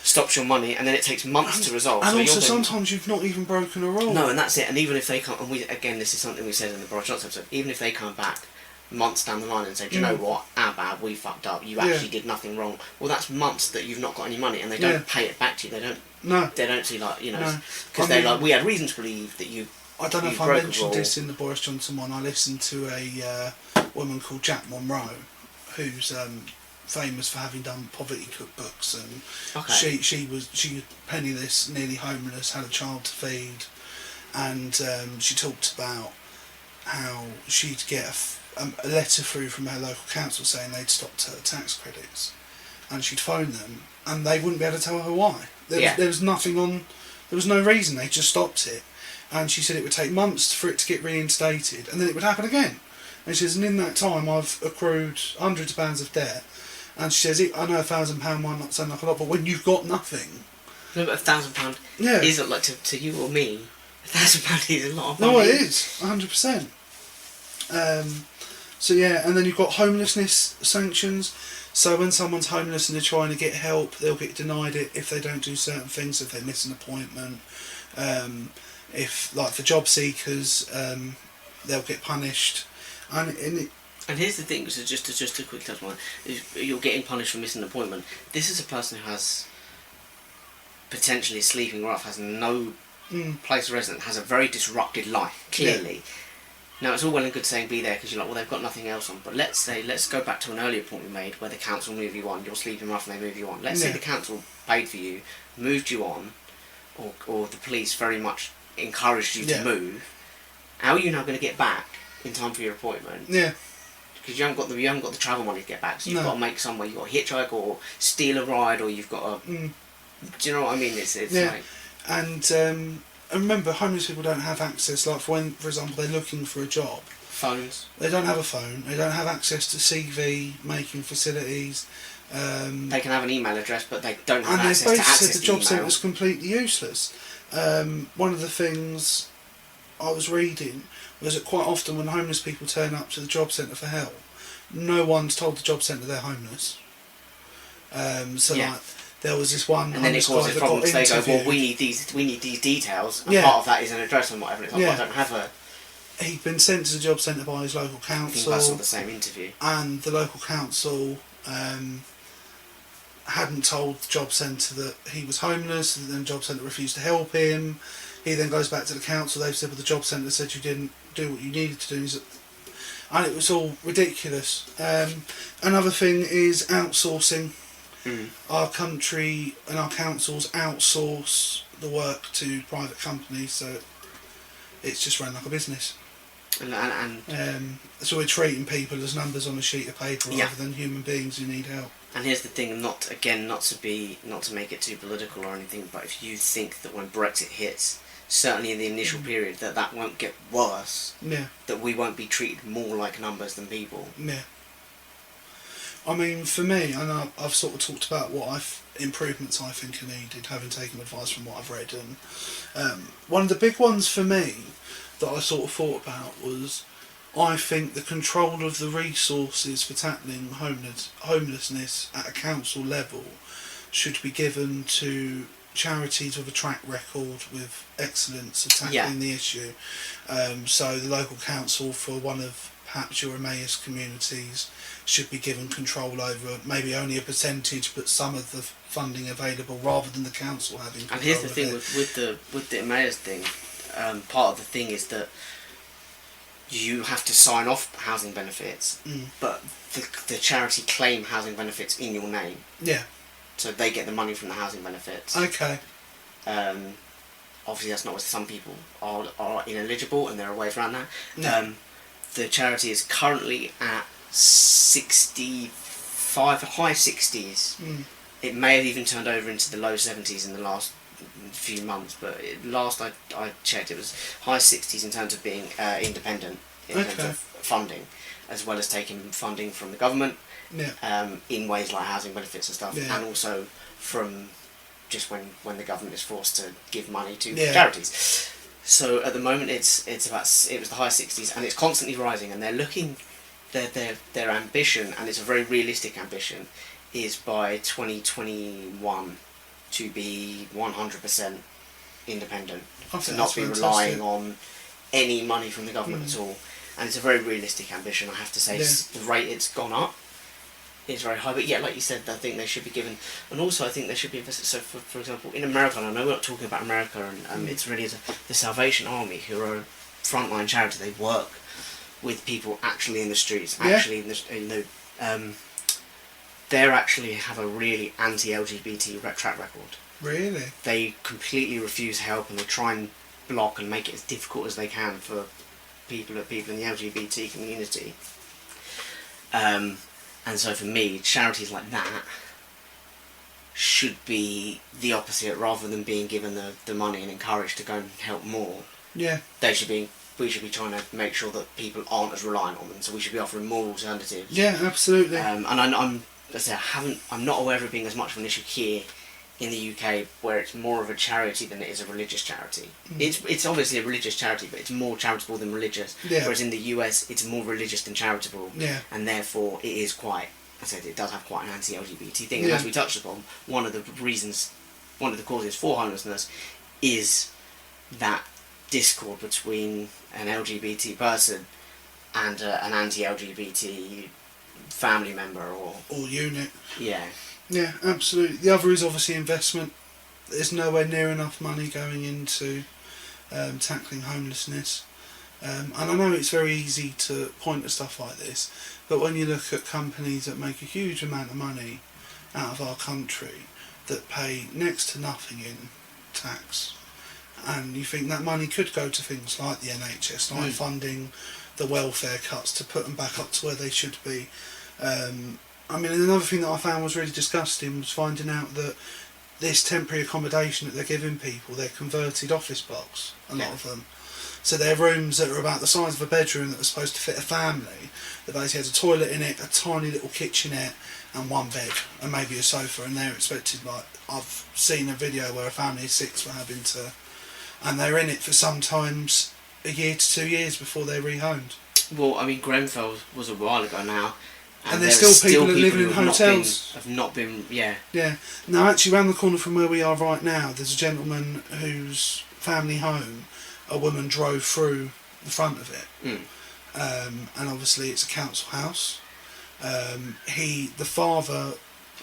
Stops your money, and then it takes months to resolve. And also, sometimes you've not even broken a rule. No, and that's it. And even if they can't, and this is something we said in the Boris Johnson episode, even if they come back months down the line and say, do you know what, our bad, we fucked up, you actually did nothing wrong. Well, that's months that you've not got any money, and they don't pay it back to you. They don't. No. They don't see because they're like, we had reason to believe that you. I don't know if I mentioned this in the Boris Johnson one. I listened to a woman called Jack Monroe, who's famous for having done poverty cookbooks, and Okay. she was penniless, nearly homeless, had a child to feed, and she talked about how she'd get a letter through from her local council saying they'd stopped her tax credits, and she'd phone them and they wouldn't be able to tell her why. There was nothing on. There was no reason. They just stopped it, and she said it would take months for it to get reinstated, and then it would happen again. And she says, and in that time I've accrued hundreds of pounds of debt. And she says, I know £1,000 might not sound like a lot, but when you've got nothing... No, but £1,000 isn't, like, to you or me, £1,000 is a lot of money. No, it is, 100%. So yeah, and then you've got homelessness sanctions. So when someone's homeless and they're trying to get help, they'll get denied it if they don't do certain things, if they miss an appointment. If, like, for job seekers, they'll get punished. And here's the thing, so just a quick touch on it, you're getting punished for missing an appointment. This is a person who has potentially sleeping rough, has no place of residence, has a very disrupted life, clearly. Yeah. Now, it's all well and good saying be there because you're like, well, they've got nothing else on. But let's go back to an earlier point we made where the council move you on, you're sleeping rough and they move you on. Let's say the council paid for you, moved you on, or the police very much encouraged you to move. How are you now going to get back in time for your appointment? Yeah. Because you haven't got the travel money to get back, so you've got to make somewhere. You've got to hitchhike or steal a ride, or you've got to. Do you know what I mean? It's like. And remember, homeless people don't have access. Like for example, they're looking for a job. Phones. They don't have a phone. They don't have access to CV making facilities. They can have an email address, but they don't have access to And they access basically said the job email. centre was completely useless. One of the things I was reading was that quite often when homeless people turn up to the job centre for help, no one's told the job centre they're homeless. Like there was this one, and then it causes problems. They go, well, we need these details, and part of that is an address and whatever. It's like, well, I don't have a. He'd been sent to the job centre by his local council. I think that's not the same interview. And the local council hadn't told the job centre that he was homeless, and then the job centre refused to help him. He then goes back to the council. They've said, well, the job centre said you didn't do what you needed to do. And it was all ridiculous. Another thing is outsourcing. Our country and our councils outsource the work to private companies, so it's just run like a business. So we're treating people as numbers on a sheet of paper rather than human beings who need help. And here's the thing, not to make it too political or anything, but if you think that when Brexit hits, certainly in the initial period, that won't get worse, that we won't be treated more like numbers than people. Yeah. I mean, for me, I know I've sort of talked about improvements I think are needed, having taken advice from what I've read, and one of the big ones for me that I sort of thought about was, I think the control of the resources for tackling homelessness at a council level should be given to charities with a track record with excellence of tackling the issue. So the local council for one of perhaps your Emmaus communities should be given control over maybe only a percentage, but some of the funding available, rather than the council having control. And here's the thing with the Emmaus thing. Part of the thing is that you have to sign off housing benefits, but the charity claim housing benefits in your name. Yeah. So they get the money from the housing benefits. Okay. Obviously that's not what some people are ineligible, and there are ways around that. No. The charity is currently at 65, high 60s. It may have even turned over into the low 70s in the last few months, but last I checked it was high 60s in terms of being independent in terms of funding, as well as taking funding from the government in ways like housing benefits and stuff, and also from just when the government is forced to give money to charities. So at the moment it was the high 60s, and it's constantly rising, and they're looking their ambition, and it's a very realistic ambition, is by 2021 to be 100% independent, to not be relying on any money from the government at all. And it's a very realistic ambition, I have to say. The rate it's gone up is very high, but like you said, I think they should be given, and also I think they should be invested. So for example, in America, and I know we're not talking about America, and it's really the Salvation Army, who are a frontline charity. They work with people actually in the streets, actually in the they actually have a really anti-LGBT track record. Really? They completely refuse help, and they try and block and make it as difficult as they can for people in the LGBT community. And so for me, charities like that should be the opposite. Rather than being given the money and encouraged to go and help more, Yeah. we should be trying to make sure that people aren't as reliant on them. So we should be offering more alternatives. Yeah, absolutely. And I'm not aware of it being as much of an issue here in the UK, where it's more of a charity than it is a religious charity. It's obviously a religious charity, but it's more charitable than religious. Yeah. Whereas in the US, it's more religious than charitable. Yeah. And therefore, it is quite. I said it does have quite an anti-LGBT thing. Yeah. And as we touched upon, one of the causes for homelessness is that discord between an LGBT person and an anti-LGBT family member or unit. Yeah. Yeah, absolutely. The other is obviously investment. There's nowhere near enough money going into tackling homelessness. And I know it's very easy to point at stuff like this, but when you look at companies that make a huge amount of money out of our country that pay next to nothing in tax, and you think that money could go to things like the NHS, like funding the welfare cuts to put them back up to where they should be. I mean, another thing that I found was really disgusting was finding out that this temporary accommodation that they're giving people, they're converted office blocks, a lot of them. So they're rooms that are about the size of a bedroom that are supposed to fit a family, that basically has a toilet in it, a tiny little kitchenette and one bed and maybe a sofa, and they're expected, like, I've seen a video where a family of 6 were having to, and they're in it for sometimes a year to 2 years before they're rehomed. Well, I mean, Grenfell was a while ago now. And there's still people that live in hotels. Have not been, yeah. Yeah. Now, actually, around the corner from where we are right now, there's a gentleman whose family home, a woman drove through the front of it. And obviously it's a council house. The father...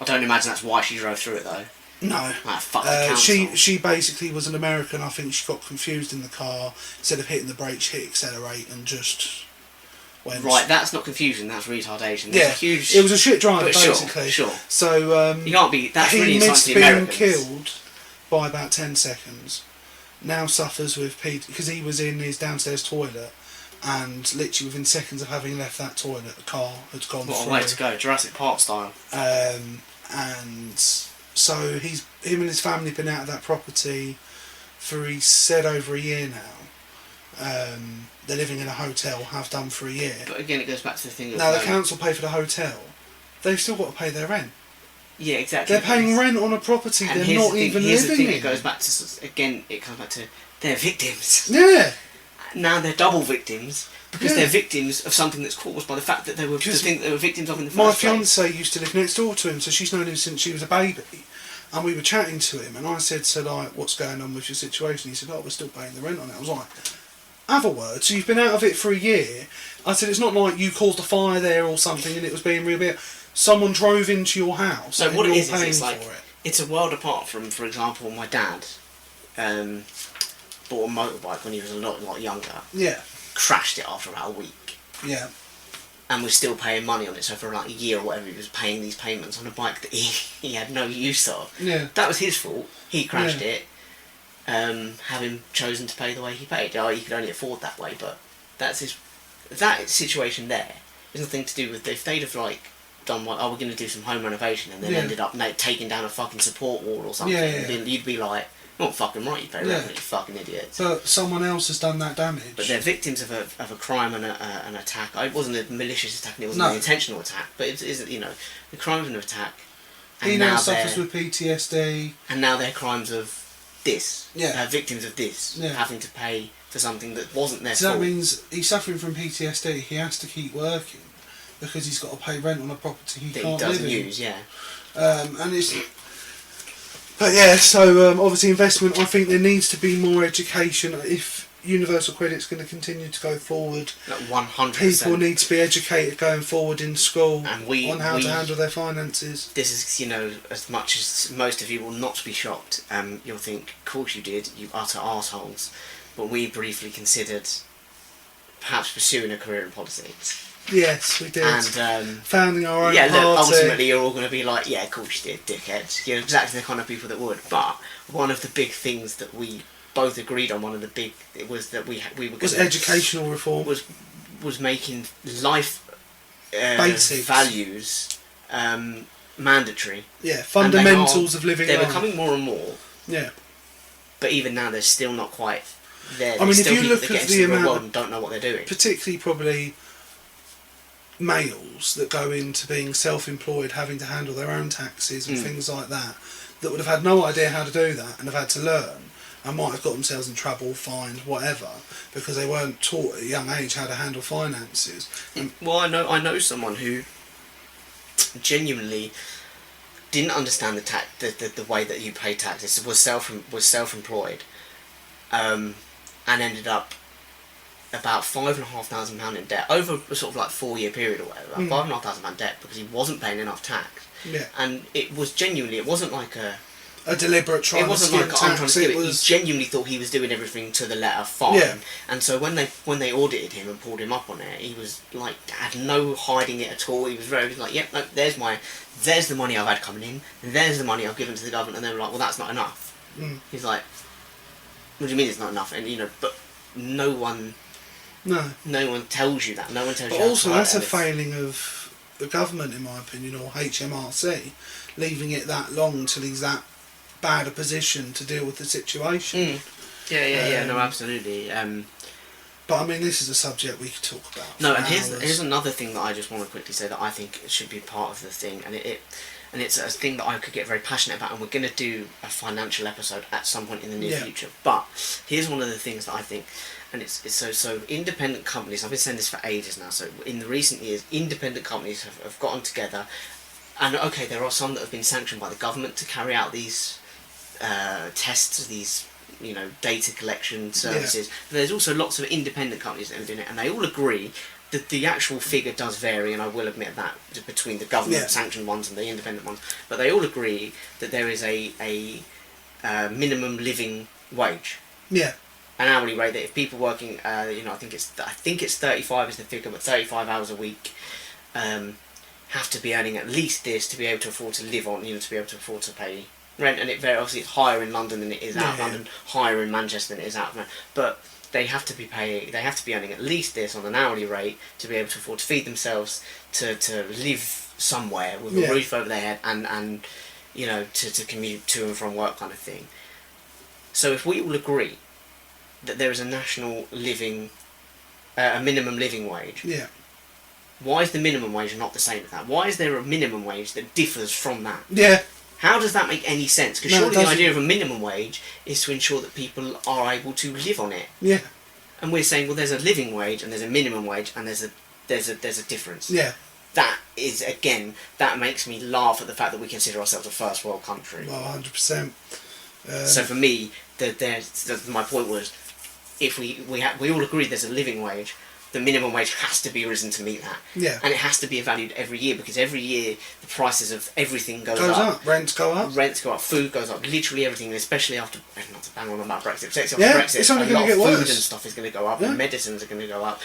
I don't imagine that's why she drove through it, though. No. Like, fuck the council. She basically was an American. I think she got confused in the car. Instead of hitting the brakes, she hit accelerate and just... went. Right, that's not confusion, that's retardation. There's a huge... It was a shit drive, basically. Sure. So, you can't be... That's really he missed the being Americans. killed by about 10 seconds. Now suffers with because he was in his downstairs toilet, and literally within seconds of having left that toilet, the car had gone through. What a way to go, Jurassic Park style. And so him and his family have been out of that property for, he said, over a year now. They're living in a hotel, have done for a year. But again, it goes back to the thing of... Now the council pay for the hotel, they've still got to pay their rent. Yeah, exactly. They're paying rent on a property they're not even living in. It goes back to, again, it comes back to, they're victims. Yeah. Now they're double victims, because they're victims of something that's caused by the fact that they were victims of in the first place. My fiancée used to live next door to him, so she's known him since she was a baby. And we were chatting to him, and I said, so like, what's going on with your situation? He said, oh, we're still paying the rent on it. I was like, other words, so you've been out of it for a year. I said, it's not like you caused a fire there or something and it was being rebuilt. Someone drove into your house. So and what you're it is, paying it's like, for it. It's a world apart from, for example, my dad bought a motorbike when he was a lot younger. Yeah. Crashed it after about a week. Yeah. And was still paying money on it, so for like a year or whatever he was paying these payments on a bike that he had no use of. Yeah. That was his fault. He crashed it. Having chosen to pay the way he paid. Oh, he could only afford that way, but that's his... That situation there is nothing to do with... If they'd have like done what... Oh, we're going to do some home renovation, and then ended up taking down a fucking support wall or something, then you'd be like, not fucking right, you pay rent, you fucking idiots. But someone else has done that damage. But they're victims of a crime and an attack. It wasn't a malicious attack, and it wasn't an intentional attack, but it is, you know, the crime of an attack. And he now suffers with PTSD. And now they're crimes of this. Yeah. Victims of this. Yeah. Having to pay for something that wasn't their fault. So that means he's suffering from PTSD, he has to keep working because he's got to pay rent on a property he can't live in. He doesn't use, yeah. And it's... But yeah, so obviously investment, I think there needs to be more education. If Universal Credit's going to continue to go forward, 100%. People need to be educated going forward in school and on how to handle their finances. This is, you know, as much as most of you will not be shocked, you'll think, of course you did, you utter arseholes. But we briefly considered perhaps pursuing a career in politics. Yes, we did. And founding our own yeah, party. look, ultimately you're all going to be like, yeah, of course you did, dickheads. You're exactly the kind of people that would. But one of the big things that we both agreed on, it was that we were was educational reform. Was making life basics, values mandatory. Yeah, fundamentals of living. They're becoming more and more. Yeah. But even now, they're still not quite there. I mean, still if you look at the amount, world and don't know what they're doing, particularly probably males that go into being self-employed, having to handle their own taxes and things like that, that would have had no idea how to do that and have had to learn, and might have got themselves in trouble, fined, whatever, because they weren't taught at a young age how to handle finances. Well, I know someone who genuinely didn't understand the way that you pay taxes. Was self-employed, and ended up about £5,500 in debt over a sort of like 4-year period or whatever. £5,500 debt because he wasn't paying enough tax. Yeah. And it was genuinely, it wasn't like a deliberate trying to skip tax. I'm trying to skip it. He genuinely thought he was doing everything to the letter fine. Yeah. And so when they audited him and pulled him up on it, he was like, had no hiding it at all. He was like, yep, no, there's the money I've had coming in, there's the money I've given to the government, and they were like, well, that's not enough. He's like, what do you mean it's not enough? And but no one tells you that. No one tells you. But also, that's a failing of the government, in my opinion, or HMRC, leaving it that long till he's that bad a position to deal with the situation. Yeah, no, absolutely. But I mean, this is a subject we could talk about. No, and here's another thing that I just want to quickly say that I think should be part of the thing, and it's a thing that I could get very passionate about, and we're going to do a financial episode at some point in the near future. But here's one of the things that I think, and it's so independent companies. I've been saying this for ages now. So in the recent years, independent companies have gotten together, and okay, there are some that have been sanctioned by the government to carry out these tests, these data collection services. But there's also lots of independent companies that are doing it, and they all agree that the actual figure does vary, and I will admit that, between the government sanctioned ones and the independent ones. But they all agree that there is a minimum living wage. Yeah. An hourly rate that if people working, I think it's 35 is the figure, but 35 hours a week, have to be earning at least this to be able to afford to live on, to be able to afford to pay rent. And it obviously it's higher in London than it is out of London, higher in Manchester than it is out of Manchester. But they have to be earning at least this on an hourly rate to be able to afford to feed themselves, to live somewhere with a roof over their head, and to commute to and from work, kind of thing. So if we all agree that there is a national living, a minimum living wage, why is the minimum wage not the same as that? Why is there a minimum wage that differs from that? Yeah. How does that make any sense? Because surely the idea of a minimum wage is to ensure that people are able to live on it. Yeah. And we're saying, well, there's a living wage and there's a minimum wage and there's a difference. Yeah. That is, again, that makes me laugh at the fact that we consider ourselves a first world country. Well, 100%. So for me, my point was, if we all agree there's a living wage, the minimum wage has to be risen to meet that. Yeah. And it has to be evaluated every year, because every year the prices of everything goes up. Rents go up. Food goes up. Literally everything, especially after, not to bang on about Brexit, but after Brexit, it's only going to get worse. Food and stuff is going to go up, and medicines are going to go up.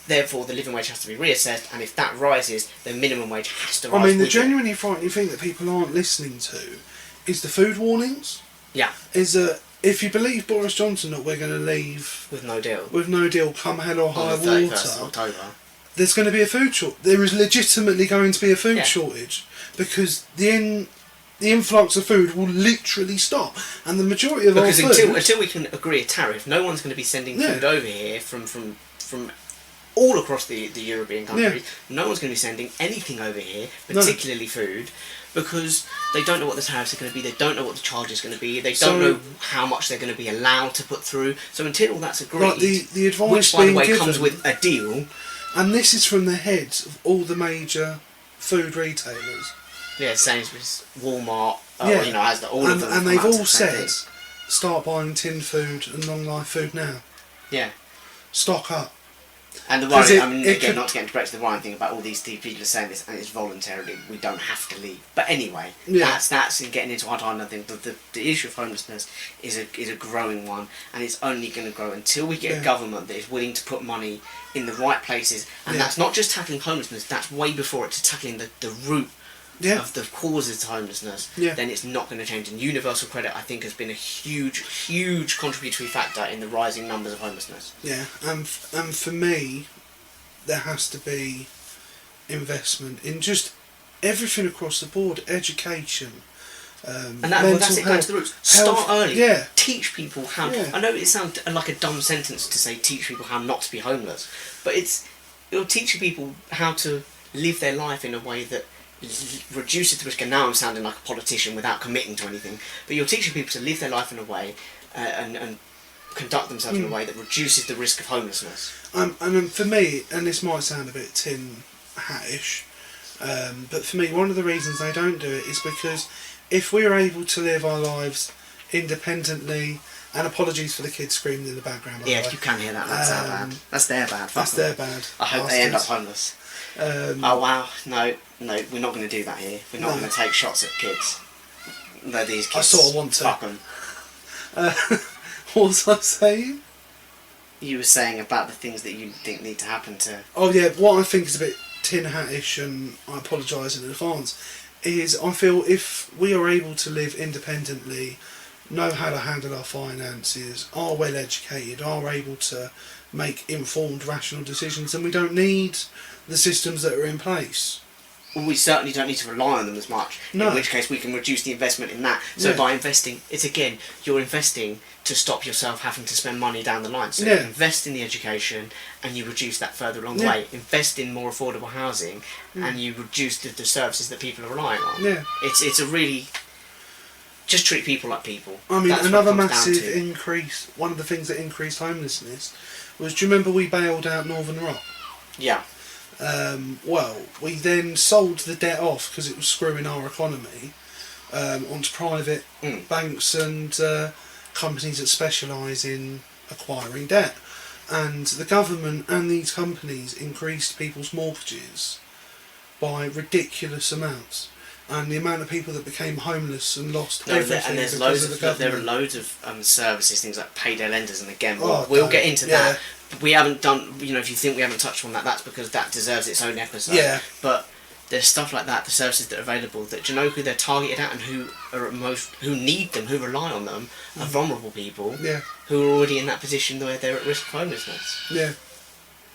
Therefore, the living wage has to be reassessed, and if that rises, the minimum wage has to rise. I mean, the genuinely frightening thing that people aren't listening to is the food warnings. Yeah. Is that if you believe Boris Johnson that we're going to leave with no deal, come hell or high water, October, there's going to be a food shortage. There is legitimately going to be a food shortage, because the influx of food will literally stop, and the majority of our food, until we can agree a tariff, no one's going to be sending food over here from all across the European countries. No one's going to be sending anything over here, particularly food, because they don't know what the tariffs are going to be, they don't know what the charge is going to be, they don't know how much they're going to be allowed to put through. So until all that's agreed, like the advice which by the way given, comes with a deal, and this is from the heads of all the major food retailers. Yeah, Sainsbury's, Walmart, as all of them, and they've all said, start buying tin food and long life food now. Yeah. Stock up. And the worry, again, not to get into breach the Ryan thing about all these people are saying this, and it's voluntarily, we don't have to leave. But anyway, that's getting into our time. I think the issue of homelessness is a growing one, and it's only going to grow until we get a government that is willing to put money in the right places. And that's not just tackling homelessness, that's way before it, to tackling the root of the causes to homelessness. Then it's not going to change. And universal credit, I think, has been a huge contributory factor in the rising numbers of homelessness. And for me, there has to be investment in just everything across the board. Education, and that's it, going to the roots. Start early. Teach people how. I know it sounds like a dumb sentence to say teach people how not to be homeless, but it'll teach people how to live their life in a way that reduces the risk. And now I'm sounding like a politician without committing to anything, but you're teaching people to live their life in a way and conduct themselves in a way that reduces the risk of homelessness. And for me, and this might sound a bit tin hat-ish, but for me, one of the reasons they don't do it is because if we're able to live our lives independently, and apologies for the kids screaming in the background. If you can hear that, that's our bad. That's their bad. That's their bad. I hope they end up homeless. Oh wow, no, we're not going to do that here. We're not going to take shots at kids. They're these kids. I sort of want to. Fuck them. What was I saying? You were saying about the things that you think need to happen to... Oh yeah, what I think is a bit tin hat-ish, and I apologise in advance, is I feel if we are able to live independently, know how to handle our finances, are well educated, are able to make informed, rational decisions, then we don't need the systems that are in place. Well, we certainly don't need to rely on them as much, in which case we can reduce the investment in that. So by investing, you're investing to stop yourself having to spend money down the line. So you invest in the education and you reduce that further along the way. Invest in more affordable housing and you reduce the services that people are relying on. It's a really... Just treat people like people. I mean, another massive increase, one of the things that increased homelessness was, do you remember we bailed out Northern Rock? Yeah. Well, we then sold the debt off because it was screwing our economy onto private banks and companies that specialise in acquiring debt. And the government and these companies increased people's mortgages by ridiculous amounts. And the amount of people that became homeless and lost everything and there's because of the government. There are loads of services, things like payday lenders, and again, we'll get into that. We haven't done, if you think we haven't touched on that, that's because that deserves its own episode. Yeah. But there's stuff like that, the services that are available, that do you know who they're targeted at and who need them, who rely on them, are vulnerable people who are already in that position where they're at risk of homelessness. Yeah.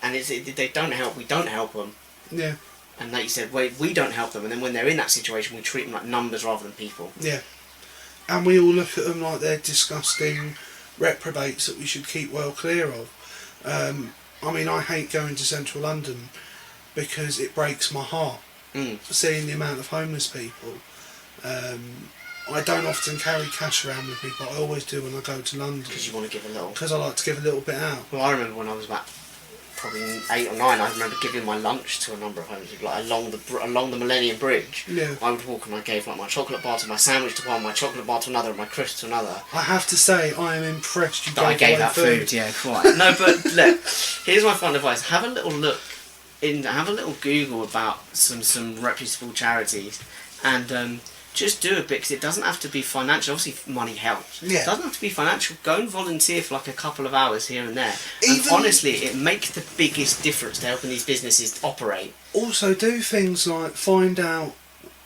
And they don't help, we don't help them. Yeah. And like you said, we don't help them, and then when they're in that situation, we treat them like numbers rather than people. Yeah. And we all look at them like they're disgusting reprobates that we should keep well clear of. I hate going to central London because it breaks my heart seeing the amount of homeless people. I don't often carry cash around with me, but I always do when I go to London. Because you want to give a little. Because I like to give a little bit out. Well, I remember when I was about probably 8 or 9, I remember giving my lunch to a number of homeless people, like along the Millennium Bridge. Yeah. I would walk and I gave like my chocolate bar to my sandwich to one, my chocolate bar to another, and my crisp to another. I have to say, I am impressed you gave that food. Yeah, quite. No, but look, here's my final advice: have a little Google about some reputable charities, and just do it, because it doesn't have to be financial. Obviously, money helps. Yeah. It doesn't have to be financial. Go and volunteer for like a couple of hours here and there. And honestly, it makes the biggest difference to helping these businesses operate. Also, do things like find out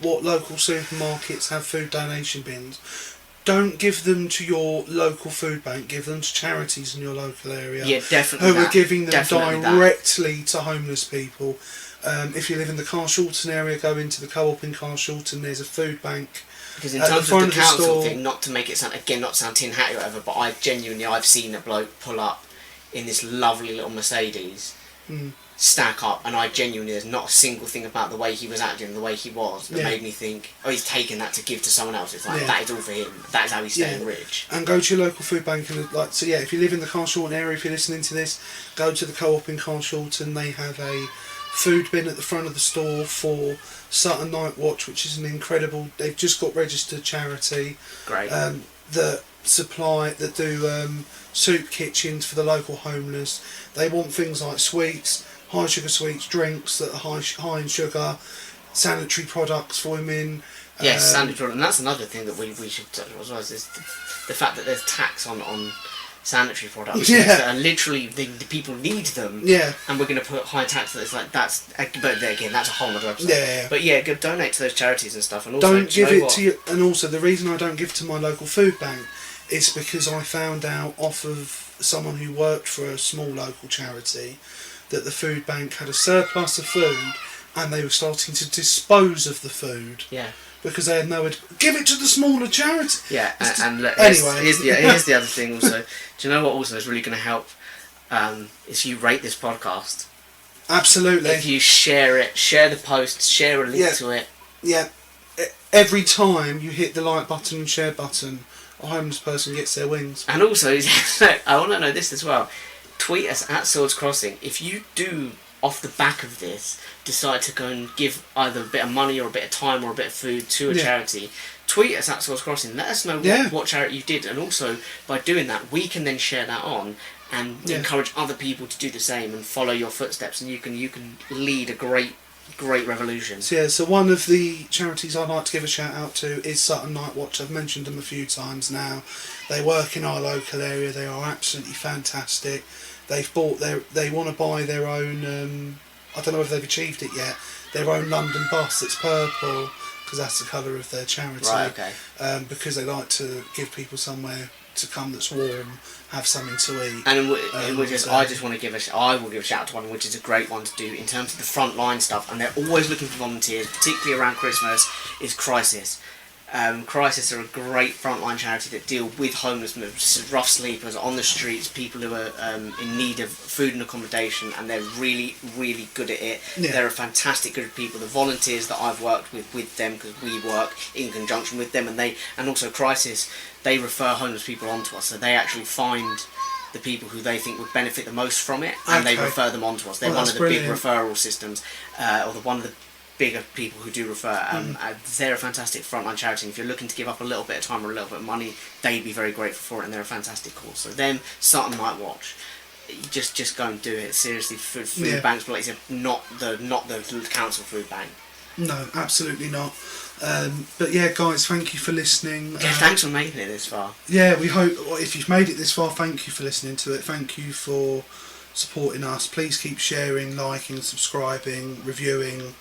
what local supermarkets have food donation bins. Don't give them to your local food bank. Give them to charities in your local area. Yeah, definitely. Who are giving them directly to homeless people. If you live in the Carshalton area, go into the co-op in Carshalton. There's a food bank. Because in terms of the council thing, not to sound tin hatty or whatever, but I've seen a bloke pull up in this lovely little Mercedes, stack up, and there's not a single thing about the way he was acting, the way he was, that made me think, oh, he's taking that to give to someone else. It's like, that is all for him. That is how he's staying rich. And go to your local food bank, and if you live in the Carshalton area, if you're listening to this, go to the co-op in Carshalton. They have a food bin at the front of the store for Sutton Night Watch, which is an incredible... They've just got registered charity. Great. That do soup kitchens for the local homeless. They want things like sweets, high sugar sweets, drinks that are high in sugar, sanitary products for women. Yes, sanitary products, and that's another thing that we should touch on as well, is the fact that there's tax on sanitary products. Yeah. That are literally, the people need them. Yeah. And we're going to put high tax that it's like, but again, that's a whole other episode. Yeah. But yeah, go donate to those charities and stuff. And also, Don't give it to you. And also, the reason I don't give to my local food bank is because I found out off of someone who worked for a small local charity that the food bank had a surplus of food and they were starting to dispose of the food. Yeah. Because they had give it to the smaller charity. Yeah, anyway. Here's the other thing also. Do you know what also is really going to help? Is you rate this podcast. Absolutely. If you share it, share the post, share a link to it. Yeah. Every time you hit the like button and share button, a homeless person gets their wings. And also, I want to know this as well. Tweet us at Swords Crossing. If you do, off the back of this, decide to go and give either a bit of money or a bit of time or a bit of food to a charity, tweet us at Swords Crossing. Let us know what charity you did, and also by doing that, we can then share that on and encourage other people to do the same and follow your footsteps, and you can lead a great revolution. So one of the charities I'd like to give a shout out to is Sutton Night Watch. I've mentioned them a few times now. They work in our local area. They are absolutely fantastic. They want to buy their own, I don't know if they've achieved it yet, their own London bus that's purple, because that's the colour of their charity. Right, okay. Because they like to give people somewhere to come that's warm, have something to eat. And I will give a shout out to one which is a great one to do in terms of the front line stuff, and they're always looking for volunteers, particularly around Christmas, is Crisis. Crisis are a great frontline charity that deal with homeless, rough sleepers on the streets, people who are in need of food and accommodation, and they're really, really good at it. Yeah. They're a fantastic group of people. The volunteers that I've worked with them, because we work in conjunction with them, and also Crisis, they refer homeless people onto us, so they actually find the people who they think would benefit the most from it, and they refer them on to us. They're one of the big referral systems, one of the bigger people who do refer. They're a fantastic frontline charity, and if you're looking to give up a little bit of time or a little bit of money, they'd be very grateful for it, and they're a fantastic cause. So them, Sutton Night Watch, just go and do it. Seriously, food banks, but like you said, not the council food bank. No, absolutely not. But yeah, guys, thank you for listening. Yeah, thanks for making it this far. Yeah, we hope, if you've made it this far, thank you for listening to it. Thank you for supporting us. Please keep sharing, liking, subscribing, reviewing.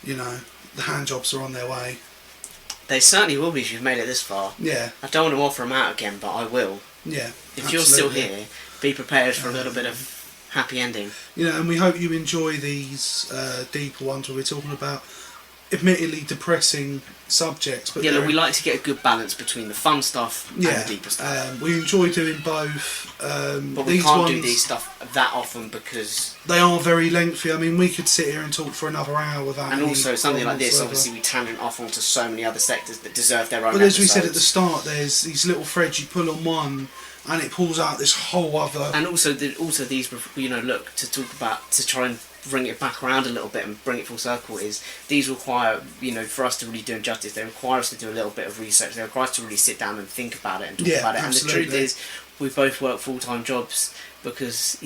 The hand jobs are on their way. They certainly will be if you've made it this far. Yeah. I don't want to offer them out again, but I will. Yeah. If you're still here, be prepared for a little bit of happy ending. And we hope you enjoy these deeper ones where we're talking about admittedly depressing subjects. But we like to get a good balance between the fun stuff and the deeper stuff. We enjoy doing both. But we can't do these stuff that often because they are very lengthy. I mean, we could sit here and talk for another hour without. And also something like this, obviously, we tangent off onto so many other sectors that deserve their own. But as we said at the start, there's these little threads you pull on one, and it pulls out this whole other. And also these, look to talk about, to try and bring it back around a little bit and bring it full circle, is these require, for us to really do justice, they require us to do a little bit of research, they require us to really sit down and think about it and talk about it. Absolutely. And the truth is, we both work full-time jobs because,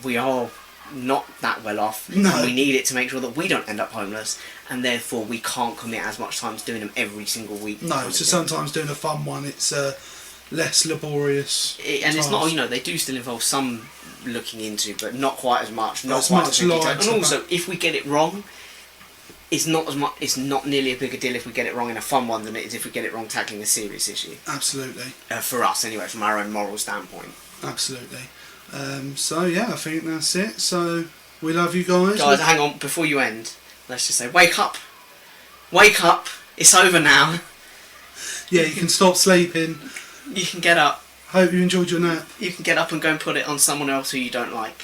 we are not that well off, and we need it to make sure that we don't end up homeless, and therefore we can't commit as much time to doing them every single week. No, so sometimes doing a fun one, it's less laborious. And it's not, they do still involve some looking into, but not quite as much. Not quite as much. And also, if we get it wrong, it's not as much. It's not nearly a bigger deal if we get it wrong in a fun one than it is if we get it wrong tackling a serious issue. Absolutely. For us, anyway, from our own moral standpoint. Absolutely. So yeah, I think that's it. So we love you guys. Guys, hang on before you end. Let's just say, wake up, wake up. It's over now. Yeah, you can stop sleeping. You can get up. Hope you enjoyed your nap. You can get up and go and put it on someone else who you don't like.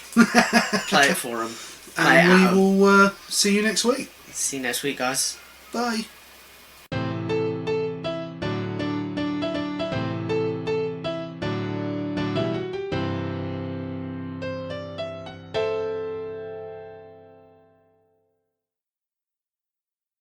Play it for them. And we will see you next week. See you next week, guys. Bye.